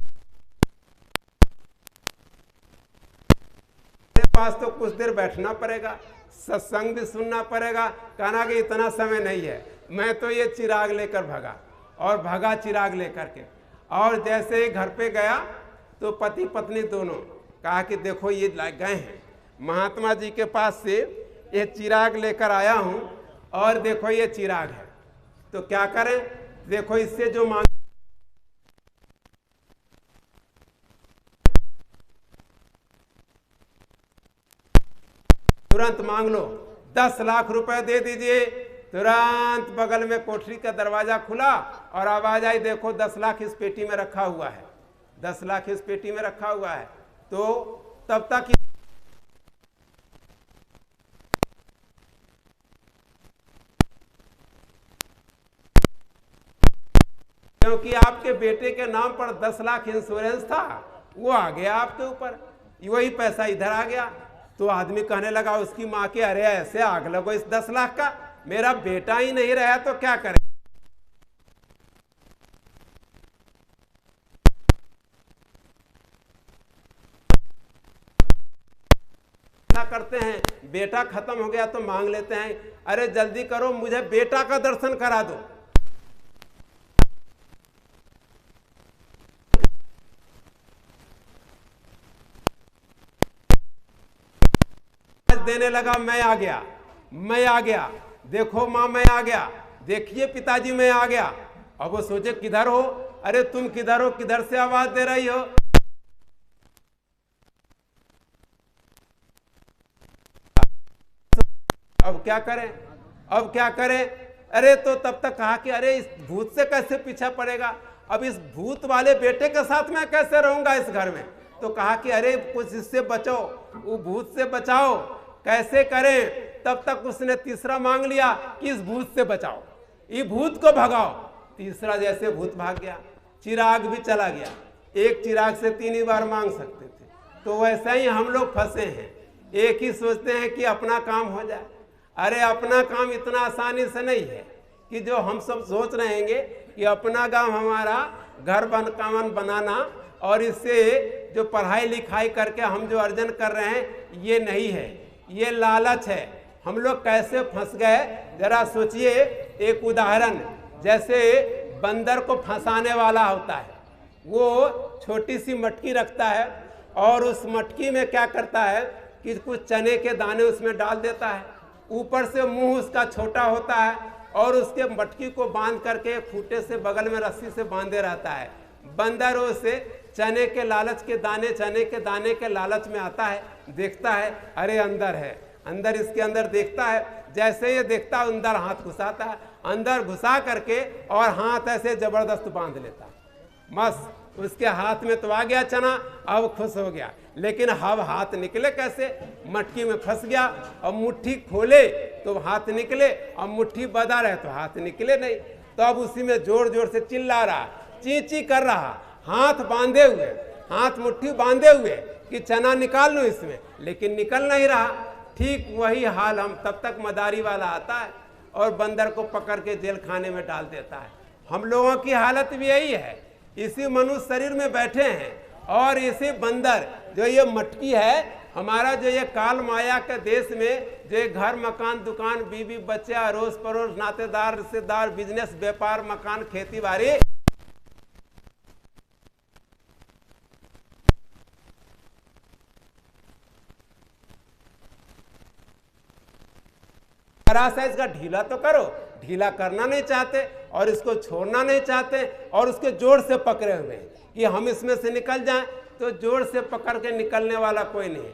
पास तो कुछ देर बैठना पड़ेगा, सत्संग भी सुनना पड़ेगा। कहना कि इतना समय नहीं है। मैं तो ये चिराग लेकर भगा, और भगा चिराग लेकर के। और जैसे ही घर पे गया तो पति पत्नी दोनों कहा कि देखो ये गए हैं महात्मा जी के पास से ये चिराग लेकर आया हूं और देखो ये चिराग है, तो क्या करें, देखो इससे जो मांग तुरंत मांग लो, 10 लाख रुपए दे दीजिए। तुरंत बगल में कोठरी का दरवाजा खुला और आवाज आई, देखो 10 लाख इस पेटी में रखा हुआ है, 10 लाख इस पेटी में रखा हुआ है। तो तब तक क्योंकि आपके बेटे के नाम पर 10 लाख इंश्योरेंस था, वो आ गया आपके ऊपर, वही पैसा इधर आ गया। तो आदमी कहने लगा उसकी माँ के, अरे ऐसे आग लगो इस 10 लाख का, मेरा बेटा ही नहीं रहा तो क्या करें। ऐसा करते हैं, बेटा खत्म हो गया तो मांग लेते हैं, अरे जल्दी करो मुझे बेटा का दर्शन करा दो। देने लगा, मैं आ गया, मैं आ गया, देखो माँ मैं आ गया, देखिए पिताजी मैं आ गया। अब वो सोचे किधर हो, अरे तुम किधर हो, किधर से आवाज दे रही हो। अब क्या करें, अब क्या करें। अरे तो तब तक कहा कि अरे इस भूत से कैसे पीछा पड़ेगा, अब इस भूत वाले बेटे के साथ मैं कैसे रहूंगा इस घर में। तो कहा कि अरे कुछ इससे बचो, वो भूत से बचाओ, कैसे करें। तब तक उसने तीसरा मांग लिया कि इस भूत से बचाओ, ये भूत को भगाओ। तीसरा जैसे भूत भाग गया, चिराग भी चला गया। एक चिराग से 3 ही बार मांग सकते थे। तो वैसे ही हम लोग फंसे हैं, एक ही सोचते हैं कि अपना काम हो जाए। अरे अपना काम इतना आसानी से नहीं है कि जो हम सब सोच रहेंगे कि अपना काम हमारा घर बनाना और इससे जो पढ़ाई लिखाई करके हम जो अर्जन कर रहे हैं, ये नहीं है, ये लालच है। हम लोग कैसे फंस गए जरा सोचिए। एक उदाहरण, जैसे बंदर को फंसाने वाला होता है, वो छोटी सी मटकी रखता है और उस मटकी में क्या करता है कि कुछ चने के दाने उसमें डाल देता है, ऊपर से मुंह उसका छोटा होता है और उसके मटकी को बांध करके खूंटे से बगल में रस्सी से बांधे रहता है। बंदर उसे चने के लालच के दाने, चने के दाने के लालच में आता है, देखता है अरे अंदर है, अंदर इसके अंदर देखता है। जैसे ये देखता है अंदर हाथ घुसाता है, अंदर घुसा करके और हाथ ऐसे जबरदस्त बांध लेता है। मस्त उसके हाथ में तो आ गया चना, अब खुश हो गया। लेकिन अब हाथ निकले कैसे, मटकी में फंस गया। अब मुट्ठी खोले तो हाथ निकले, अब मुट्ठी बंधा रहे तो हाथ निकले नहीं। तो अब उसी में जोर जोर से चिल्ला रहा, ची ची कर रहा, हाथ बांधे हुए, हाथ मुट्ठी बांधे हुए कि चना निकाल लो इसमें, लेकिन निकल नहीं रहा। ठीक वही हाल हम तब तक मदारी वाला आता है और बंदर को पकड़ के जेल खाने में डाल देता है। हम लोगों की हालत भी यही है, इसी मनुष्य शरीर में बैठे हैं और इसी बंदर जो ये मटकी है, हमारा जो ये काल माया के देश में जो घर मकान दुकान बीवी बच्चे अड़ोस पड़ोस नातेदार रिश्तेदार बिजनेस व्यापार मकान खेती बाड़ी, जरा सा इसका ढीला तो करो, ढीला करना नहीं चाहते और इसको छोड़ना नहीं चाहते और उसके जोर से पकड़े हुए हैं कि हम इसमें से निकल जाएं। तो जोर से पकड़ के निकलने वाला कोई नहीं।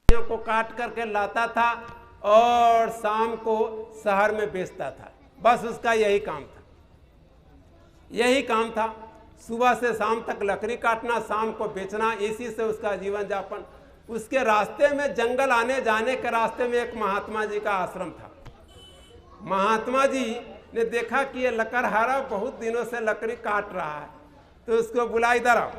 को काट करके लाता था और शाम को शहर में बेचता था। बस उसका यही काम था, यही काम था। सुबह से शाम तक लकड़ी काटना, शाम को बेचना, इसी से उसका जीवन यापन। उसके रास्ते में जंगल आने जाने के रास्ते में एक महात्मा जी का आश्रम था। महात्मा जी ने देखा कि ये लकड़हारा बहुत दिनों से लकड़ी काट रहा है, तो उसको बुला, इधर आओ,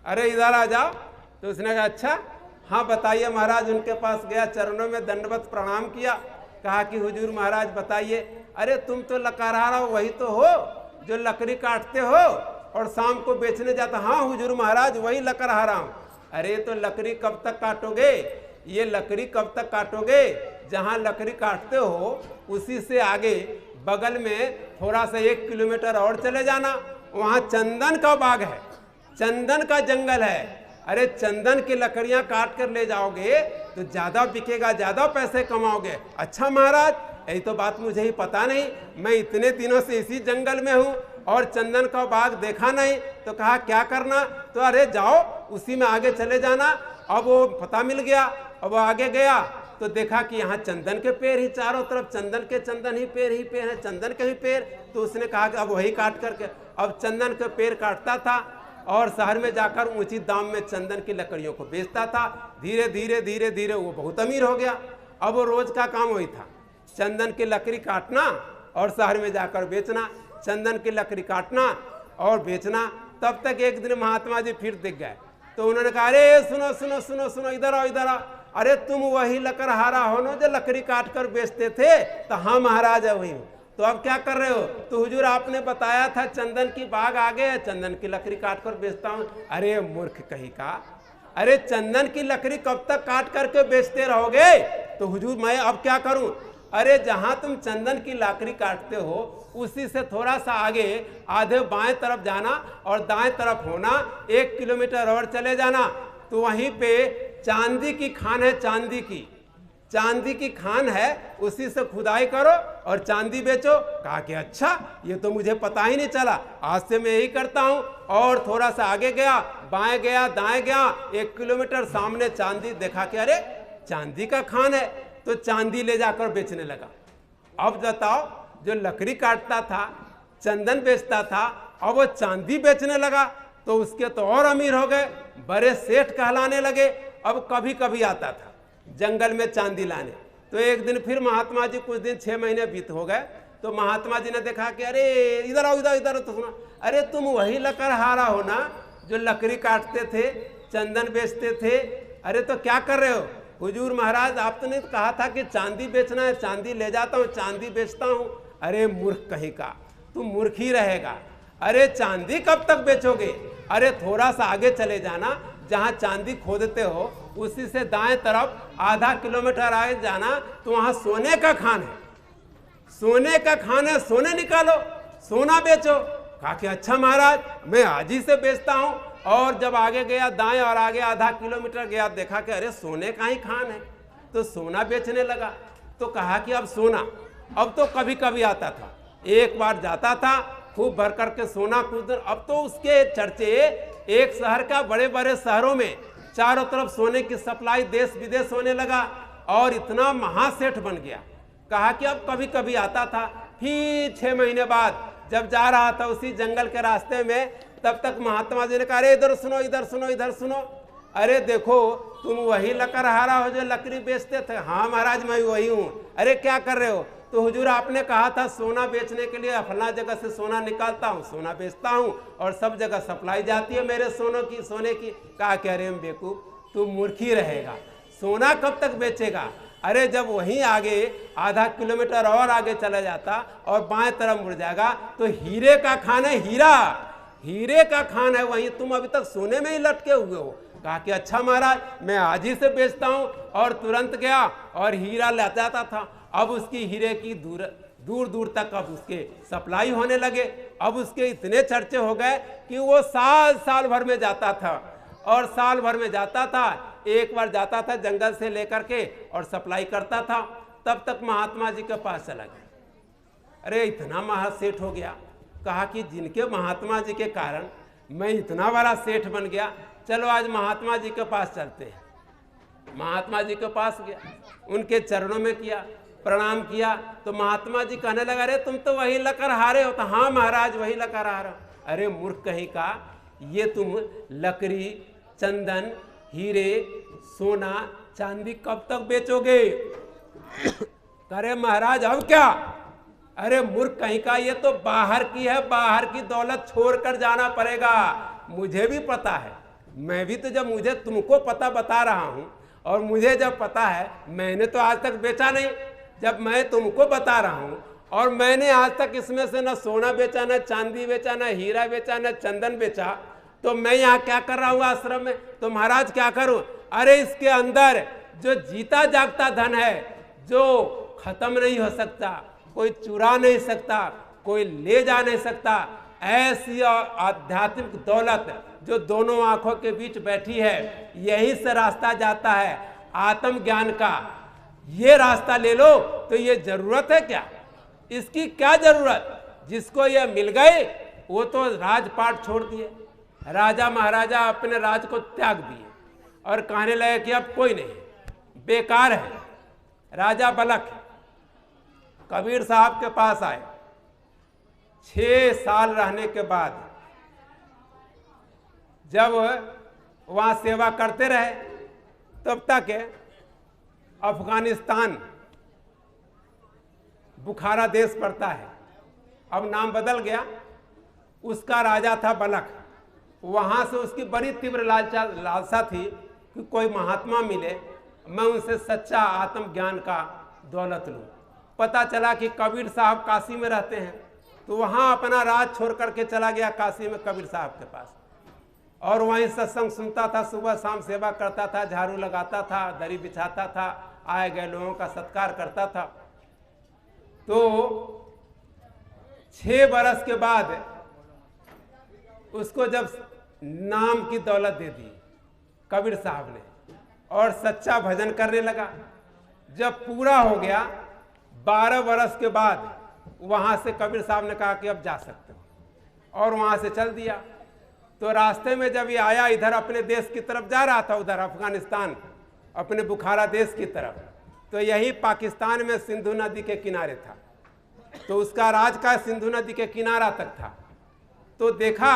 अरे इधर आ जाओ। तो उसने कहा अच्छा हाँ बताइए महाराज। उनके पास गया, चरणों में दंडवत प्रणाम किया, कहा कि हुजूर महाराज बताइए। अरे तुम तो लकड़हारा वही तो हो जो लकड़ी काटते हो और शाम को बेचने जाता। हाँ हुजूर महाराज वही लकड़हारा हूँ। अरे तो लकड़ी कब तक काटोगे, ये लकड़ी कब तक काटोगे, जहां लकड़ी काटते हो उसी से आगे बगल में थोड़ा सा 1 किलोमीटर और चले जाना, वहां चंदन का बाग है, चंदन का जंगल है। अरे चंदन की लकड़ियां काट कर ले जाओगे तो ज्यादा बिकेगा, ज्यादा पैसे कमाओगे। अच्छा महाराज, यही तो बात मुझे ही पता नहीं, मैं इतने दिनों से इसी जंगल में हूँ और चंदन का बाग देखा नहीं। तो कहा क्या करना, तो अरे जाओ उसी में आगे चले जाना। अब वो पता मिल गया, अब वो आगे गया तो देखा कि यहाँ चंदन के पेड़ ही, चारों तरफ चंदन के चंदन ही पेड़ है, चंदन के ही पेड़। तो उसने कहा कि अब वही काट करके, अब चंदन के पेड़ काटता था और शहर में जाकर उचित दाम में चंदन की लकड़ियों को बेचता था। धीरे धीरे धीरे धीरे वो बहुत अमीर हो गया। अब वो रोज का काम वही था, चंदन की लकड़ी काटना और शहर में जाकर बेचना, चंदन की लकड़ी काटना और बेचना। तब तक एक दिन महात्मा जी फिर दिख गए, तो उन्होंने कहा अरे सुनो सुनो सुनो सुनो, इधर आओ इधर आओ। अरे तुम वही लकड़हारा हो ना जो लकड़ी काट कर बेचते थे? तो हाँ महाराज है वही हूँ। तो अब क्या कर रहे हो? तो हुजूर आपने बताया था चंदन की बाग आगे है, चंदन की लकड़ी काट कर बेचता हूँ। अरे मूर्ख कहीं का, अरे चंदन की लकड़ी कब तक काट करके बेचते रहोगे? तो हुजूर मैं अब क्या करूं? अरे जहां तुम चंदन की लकड़ी काटते हो उसी से थोड़ा सा आगे आधे बाएं तरफ जाना और दाएं तरफ होना, 1 किलोमीटर और चले जाना, तो वहीं पे चांदी की खान है, चांदी की खान है, उसी से खुदाई करो और चांदी बेचो। कहा कि अच्छा, ये तो मुझे पता ही नहीं चला, आज से मैं यही करता हूँ। और थोड़ा सा आगे गया, बाएं गया दाएं गया, 1 किलोमीटर सामने चांदी देखा कि अरे चांदी का खान है, तो चांदी ले जाकर बेचने लगा। अब बताओ, जो लकड़ी काटता था, चंदन बेचता था, अब वो चांदी बेचने लगा, तो उसके तो और अमीर हो गए, बड़े सेठ कहलाने लगे। अब कभी कभी आता था जंगल में चांदी लाने। तो एक दिन फिर महात्मा जी, कुछ दिन 6 महीने बीत हो गए, तो महात्मा जी ने देखा कि अरे इधर आओ इधर इधर, तो सुना, अरे तुम वही लकड़हारा हो ना जो लकड़ी काटते थे, चंदन बेचते थे? अरे तो क्या कर रहे हो? हुजूर महाराज आपने तो कहा था कि चांदी बेचना है, चांदी ले जाता हूँ, चांदी बेचता हूँ। अरे मूर्ख कहीं का, तू मूर्ख ही रहेगा। अरे चांदी कब तक बेचोगे? अरे थोड़ा सा आगे चले जाना, जहाँ चांदी खोदते हो उसी से दाएं तरफ आधा किलोमीटर आगे जाना, तो वहाँ सोने का खान है, सोने का खान है, सोने निकालो, सोना बेचो। कहा कि अच्छा महाराज, मैं आज ही से बेचता हूँ। और जब आगे गया दाएं और आगे आधा किलोमीटर गया, देखा कि अरे सोने का ही खान है, तो सोना बेचने लगा। तो कहा कि अब सोना, अब तो कभी कभी आता था, एक बार जाता था, खूब भर करके सोना कुछ दिन। अब तो उसके चर्चे एक शहर का बड़े बड़े शहरों में चारों तरफ सोने की सप्लाई देश विदेश होने लगा और इतना महासेठ बन गया। कहा कि अब कभी कभी आता था। फिर 6 महीने बाद जब जा रहा था उसी जंगल के रास्ते में, तब तक महात्मा जी ने कहा अरे इधर सुनो इधर सुनो इधर सुनो, अरे देखो तुम वही लकड़हारा हो जो लकड़ी बेचते थे? हाँ महाराज मैं वही हूँ। अरे क्या कर रहे हो? तो हुजूर आपने कहा था सोना बेचने के लिए फला जगह से सोना निकालता हूँ, सोना बेचता हूँ और सब जगह सप्लाई जाती है मेरे सोने की। कहा कि अरे बेवकूफ, तू मूर्ख ही रहेगा, सोना कब तक बेचेगा? अरे जब वहीं आगे आधा किलोमीटर और आगे चला जाता और बाएं तरफ मुड़ जाएगा तो हीरे का खान है, हीरे का खान है, वहीं तुम अभी तक सोने में ही लटके हुए हो। कहा कि अच्छा महाराज, मैं आज ही से बेचता हूँ। और तुरंत गया और हीरा ले जाता था। अब उसकी हीरे की दूर दूर तक अब उसके सप्लाई होने लगे। अब उसके इतने चर्चे हो गए कि वो साल भर में जाता था, और साल भर में जाता था, एक बार जाता था जंगल से लेकर के और सप्लाई करता था। तब तक महात्मा जी के पास चला गया। अरे इतना महासेठ हो गया। कहा कि जिनके महात्मा जी के कारण मैं इतना बड़ा सेठ बन गया, चलो आज महात्मा जी के पास चलते हैं। महात्मा जी के पास गया, उनके चरणों में किया, प्रणाम किया। तो महात्मा जी कहने लगा अरे तुम तो वही लकड़हारे हो? तो हाँ महाराज वही लकड़हारा। अरे मूर्ख कहीं का, ये तुम लकड़ी, चंदन, हीरे, सोना, चांदी कब तक बेचोगे? अरे महाराज अब क्या? अरे मूर्ख कहीं का, ये तो बाहर की है, बाहर की दौलत छोड़कर जाना पड़ेगा। मुझे भी पता है, मैं भी तो जब मुझे तुमको पता बता रहा हूं और मुझे जब पता है, मैंने तो आज तक बेचा नहीं। जब मैं तुमको बता रहा हूं और मैंने आज तक इसमें से न सोना बेचा, न चांदी बेचा, न हीरा बेचा, न चंदन बेचा, तो मैं यहाँ क्या कर रहा हूँ आश्रम में, तो महाराज क्या करूं? अरे इसके अंदर जो जीता जागता धन है, जो खत्म नहीं हो सकता, कोई चुरा नहीं सकता, कोई ले जा नहीं सकता, ऐसी आध्यात्मिक दौलत जो दोनों आंखों के बीच बैठी है, यहीं से रास्ता जाता है आत्म ज्ञान का। ये रास्ता ले लो तो ये जरूरत है क्या? इसकी क्या जरूरत? जिसको ये मिल गए वो तो राजपाट छोड़ दिए, राजा महाराजा अपने राज को त्याग दिए और कहने लगे कि अब कोई नहीं, बेकार है। राजा बलक कबीर साहब के पास आए। 6 साल रहने के बाद जब वहां सेवा करते रहे, तब तक अफगानिस्तान बुखारा देश पड़ता है, अब नाम बदल गया। उसका राजा था बलक। वहां से उसकी बड़ी तीव्र लालसा थी कि कोई महात्मा मिले, मैं उनसे सच्चा आत्मज्ञान का दौलत लूं। पता चला कि कबीर साहब काशी में रहते हैं, तो वहां अपना राज छोड़ करके चला गया काशी में कबीर साहब के पास, और वहीं सत्संग सुनता था, सुबह शाम सेवा करता था, झाड़ू लगाता था, दरी बिछाता था, आए गए लोगों का सत्कार करता था। तो 6 बरस के बाद उसको जब नाम की दौलत दे दी कबीर साहब ने, और सच्चा भजन करने लगा, जब पूरा हो गया 12 बरस के बाद वहां से कबीर साहब ने कहा कि अब जा सकते हो, और वहां से चल दिया। तो रास्ते में जब ये आया, इधर अपने देश की तरफ जा रहा था, उधर अफगानिस्तान अपने बुखारा देश की तरफ, तो यही पाकिस्तान में सिंधु नदी के किनारे था, तो उसका राज का सिंधु नदी के किनारा तक था। तो देखा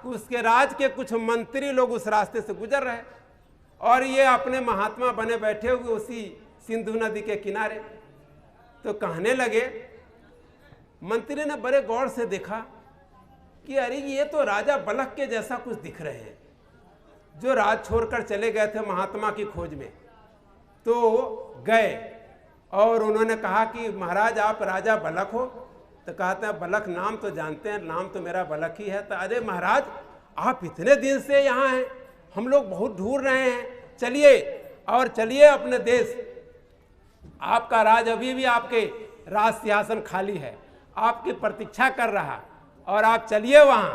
कि उसके राज के कुछ मंत्री लोग उस रास्ते से गुजर रहे, और ये अपने महात्मा बने बैठे हुए उसी सिंधु नदी के किनारे। तो कहने लगे, मंत्री ने बड़े गौर से देखा कि अरे ये तो राजा बलक के जैसा कुछ दिख रहे हैं, जो राज छोड़कर चले गए थे महात्मा की खोज में। तो गए और उन्होंने कहा कि महाराज आप राजा बलक हो? तो कहते हैं बलक नाम तो जानते हैं, नाम तो मेरा बलक ही है। तो अरे महाराज आप इतने दिन से यहाँ हैं, हम लोग बहुत ढूंढ रहे हैं, चलिए और चलिए अपने देश, आपका राज अभी भी आपके राज सिंहासन खाली है, आपकी प्रतीक्षा कर रहा, और आप चलिए वहाँ।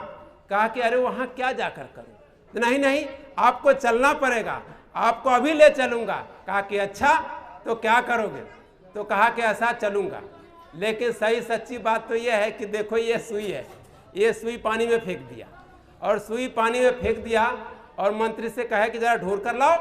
कहा कि अरे वहाँ क्या जाकर करूँ? तो नहीं नहीं आपको चलना पड़ेगा, आपको अभी ले चलूँगा। कहा कि अच्छा तो क्या करोगे? तो कहा कि ऐसा चलूँगा, लेकिन सही सच्ची बात तो यह है कि देखो ये सुई है, ये सुई पानी में फेंक दिया, और सुई पानी में फेंक दिया और मंत्री से कहे कि जरा ढूंढ कर लाओ।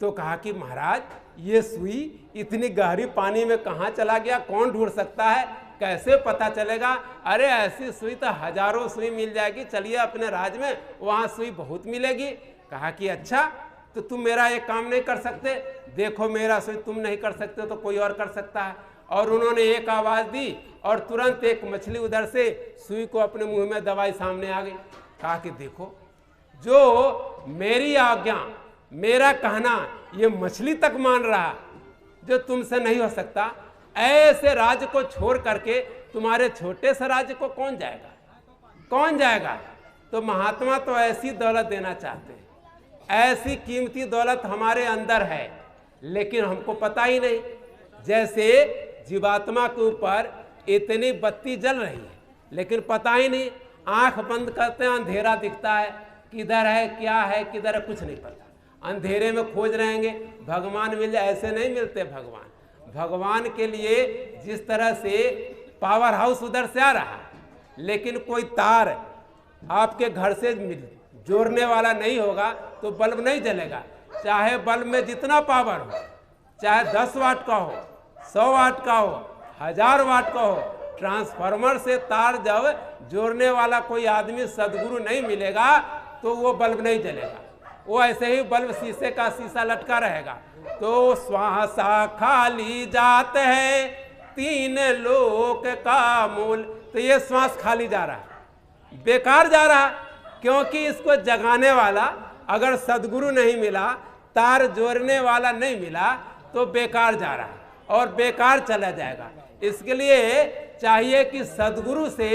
तो कहा कि महाराज ये सुई इतनी गहरी पानी में कहाँ चला गया, कौन ढूंढ सकता है, कैसे पता चलेगा? अरे ऐसी सुई तो हजारों सुई मिल जाएगी, चलिए अपने राज में, वहाँ सुई बहुत मिलेगी। कहा कि अच्छा तो तुम मेरा एक काम नहीं कर सकते? देखो मेरा सुई तुम नहीं कर सकते तो कोई और कर सकता है। और उन्होंने एक आवाज़ दी और तुरंत एक मछली उधर से सुई को अपने मुंह में दबाई, सामने आ गई। कहा कि देखो जो मेरी आज्ञा, मेरा कहना ये मछली तक मान रहा, जो तुमसे नहीं हो सकता, ऐसे राज्य को छोड़ करके तुम्हारे छोटे से राज्य को कौन जाएगा, कौन जाएगा? तो महात्मा तो ऐसी दौलत देना चाहते हैं, ऐसी कीमती दौलत हमारे अंदर है, लेकिन हमको पता ही नहीं। जैसे जीवात्मा के ऊपर इतनी बत्ती जल रही है, लेकिन पता ही नहीं, आंख बंद करते हैं अंधेरा दिखता है, किधर है क्या है किधर है कुछ नहीं पता, अंधेरे में खोज रहेंगे भगवान मिल जाए, ऐसे नहीं मिलते भगवान। भगवान के लिए जिस तरह से पावर हाउस उधर से आ रहा, लेकिन कोई तार आपके घर से जोड़ने वाला नहीं होगा तो बल्ब नहीं जलेगा, चाहे बल्ब में जितना पावर हो, चाहे 10 वाट का हो, 100 वाट का हो, 1000 वाट का हो, ट्रांसफार्मर से तार जब जोड़ने वाला कोई आदमी सदगुरु नहीं मिलेगा तो वो बल्ब नहीं जलेगा, वो ऐसे ही बल्ब शीशे का शीशा लटका रहेगा। तो श्वासा खाली जात है 3 लोक का मूल, तो ये श्वास खाली जा रहा है, बेकार जा रहा, क्योंकि इसको जगाने वाला अगर सदगुरु नहीं मिला, तार जोड़ने वाला नहीं मिला, तो बेकार जा रहा है और बेकार चला जाएगा। इसके लिए चाहिए कि सदगुरु से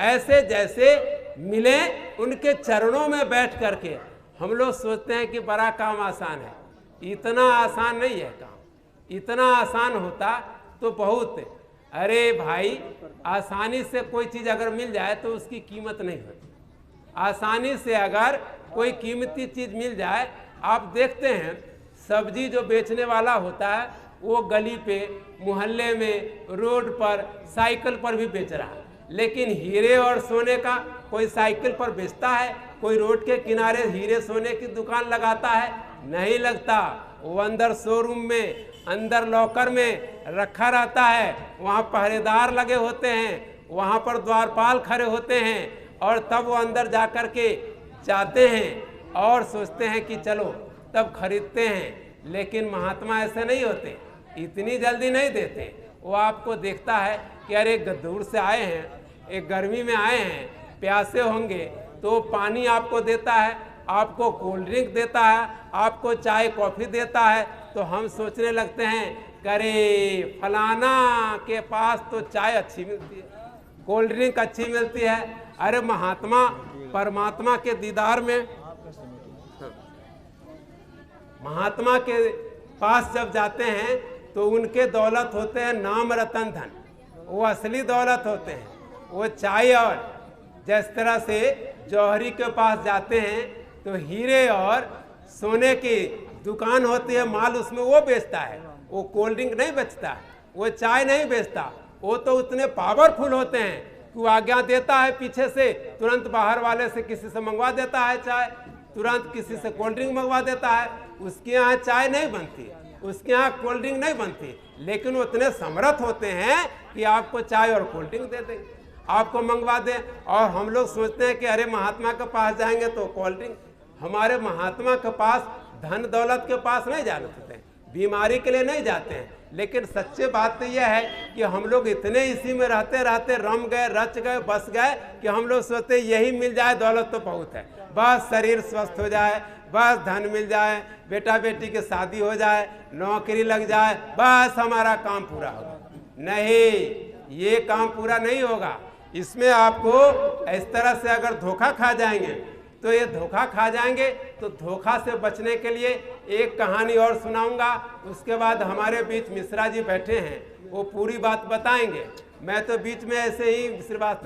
ऐसे जैसे मिले, उनके चरणों में बैठ करके हम लोग सोचते हैं कि बड़ा काम आसान है। इतना आसान नहीं है काम, इतना आसान होता तो बहुत। अरे भाई, आसानी से कोई चीज़ अगर मिल जाए तो उसकी कीमत नहीं होती। आसानी से अगर कोई कीमती चीज़ मिल जाए, आप देखते हैं सब्जी जो बेचने वाला होता है वो गली पे, मोहल्ले में, रोड पर, साइकिल पर भी बेच रहा है, लेकिन हीरे और सोने का कोई साइकिल पर बेचता है, कोई रोड के किनारे हीरे सोने की दुकान लगाता है? नहीं लगता। वो अंदर शोरूम में, अंदर लॉकर में रखा रहता है, वहाँ पहरेदार लगे होते हैं, वहाँ पर द्वारपाल खड़े होते हैं, और तब वो अंदर जा कर के जाते हैं और सोचते हैं कि चलो, तब खरीदते हैं। लेकिन महात्मा ऐसे नहीं होते, इतनी जल्दी नहीं देते। वो आपको देखता है कि अरे दूर से आए हैं, एक गर्मी में आए हैं, प्यासे होंगे, तो पानी आपको देता है, आपको कोल्ड ड्रिंक देता है, आपको चाय कॉफ़ी देता है, तो हम सोचने लगते हैं अरे फलाना के पास तो चाय अच्छी मिलती है, कोल्ड ड्रिंक अच्छी मिलती है। अरे महात्मा परमात्मा के दीदार में, महात्मा के पास जब जाते हैं तो उनके दौलत होते हैं नाम रतन धन, वो असली दौलत होते हैं। वो चाय, और जिस तरह से जौहरी के पास जाते हैं तो हीरे और सोने की दुकान होती है, माल उसमें वो बेचता है, वो कोल्ड ड्रिंक नहीं बेचता, वो चाय नहीं बेचता। वो तो उतने पावरफुल होते हैं कि वो आज्ञा देता है पीछे से, तुरंत बाहर वाले से किसी से मंगवा देता है चाय, तुरंत किसी से कोल्ड ड्रिंक मंगवा देता है। उसके यहाँ चाय नहीं बनती, उसके यहाँ कोल्ड ड्रिंक नहीं बनती, लेकिन वो इतने समर्थ होते हैं कि आपको चाय और कोल्ड ड्रिंक दे देंगे, आपको मंगवा दें। और हम लोग सोचते हैं कि अरे महात्मा के पास जाएंगे तो कोल्ड ड्रिंक। हमारे महात्मा के पास धन दौलत के पास नहीं जाते हैं, बीमारी के लिए नहीं जाते हैं। लेकिन सच्ची बात तो यह है कि हम लोग इतने इसी में रहते रहते रम गए, रच गए, बस गए कि हम लोग सोचते यही मिल जाए दौलत तो बहुत है, बस शरीर स्वस्थ हो जाए, बस धन मिल जाए, बेटा बेटी की शादी हो जाए, नौकरी लग जाए, बस हमारा काम पूरा होगा। नहीं, ये काम पूरा नहीं होगा। इसमें आपको इस तरह से अगर धोखा खा जाएंगे तो ये धोखा खा जाएंगे। तो धोखा से बचने के लिए एक कहानी और सुनाऊंगा, उसके बाद हमारे बीच मिश्रा जी बैठे हैं, वो पूरी बात बताएंगे। मैं तो बीच में ऐसे ही श्रीवास्तव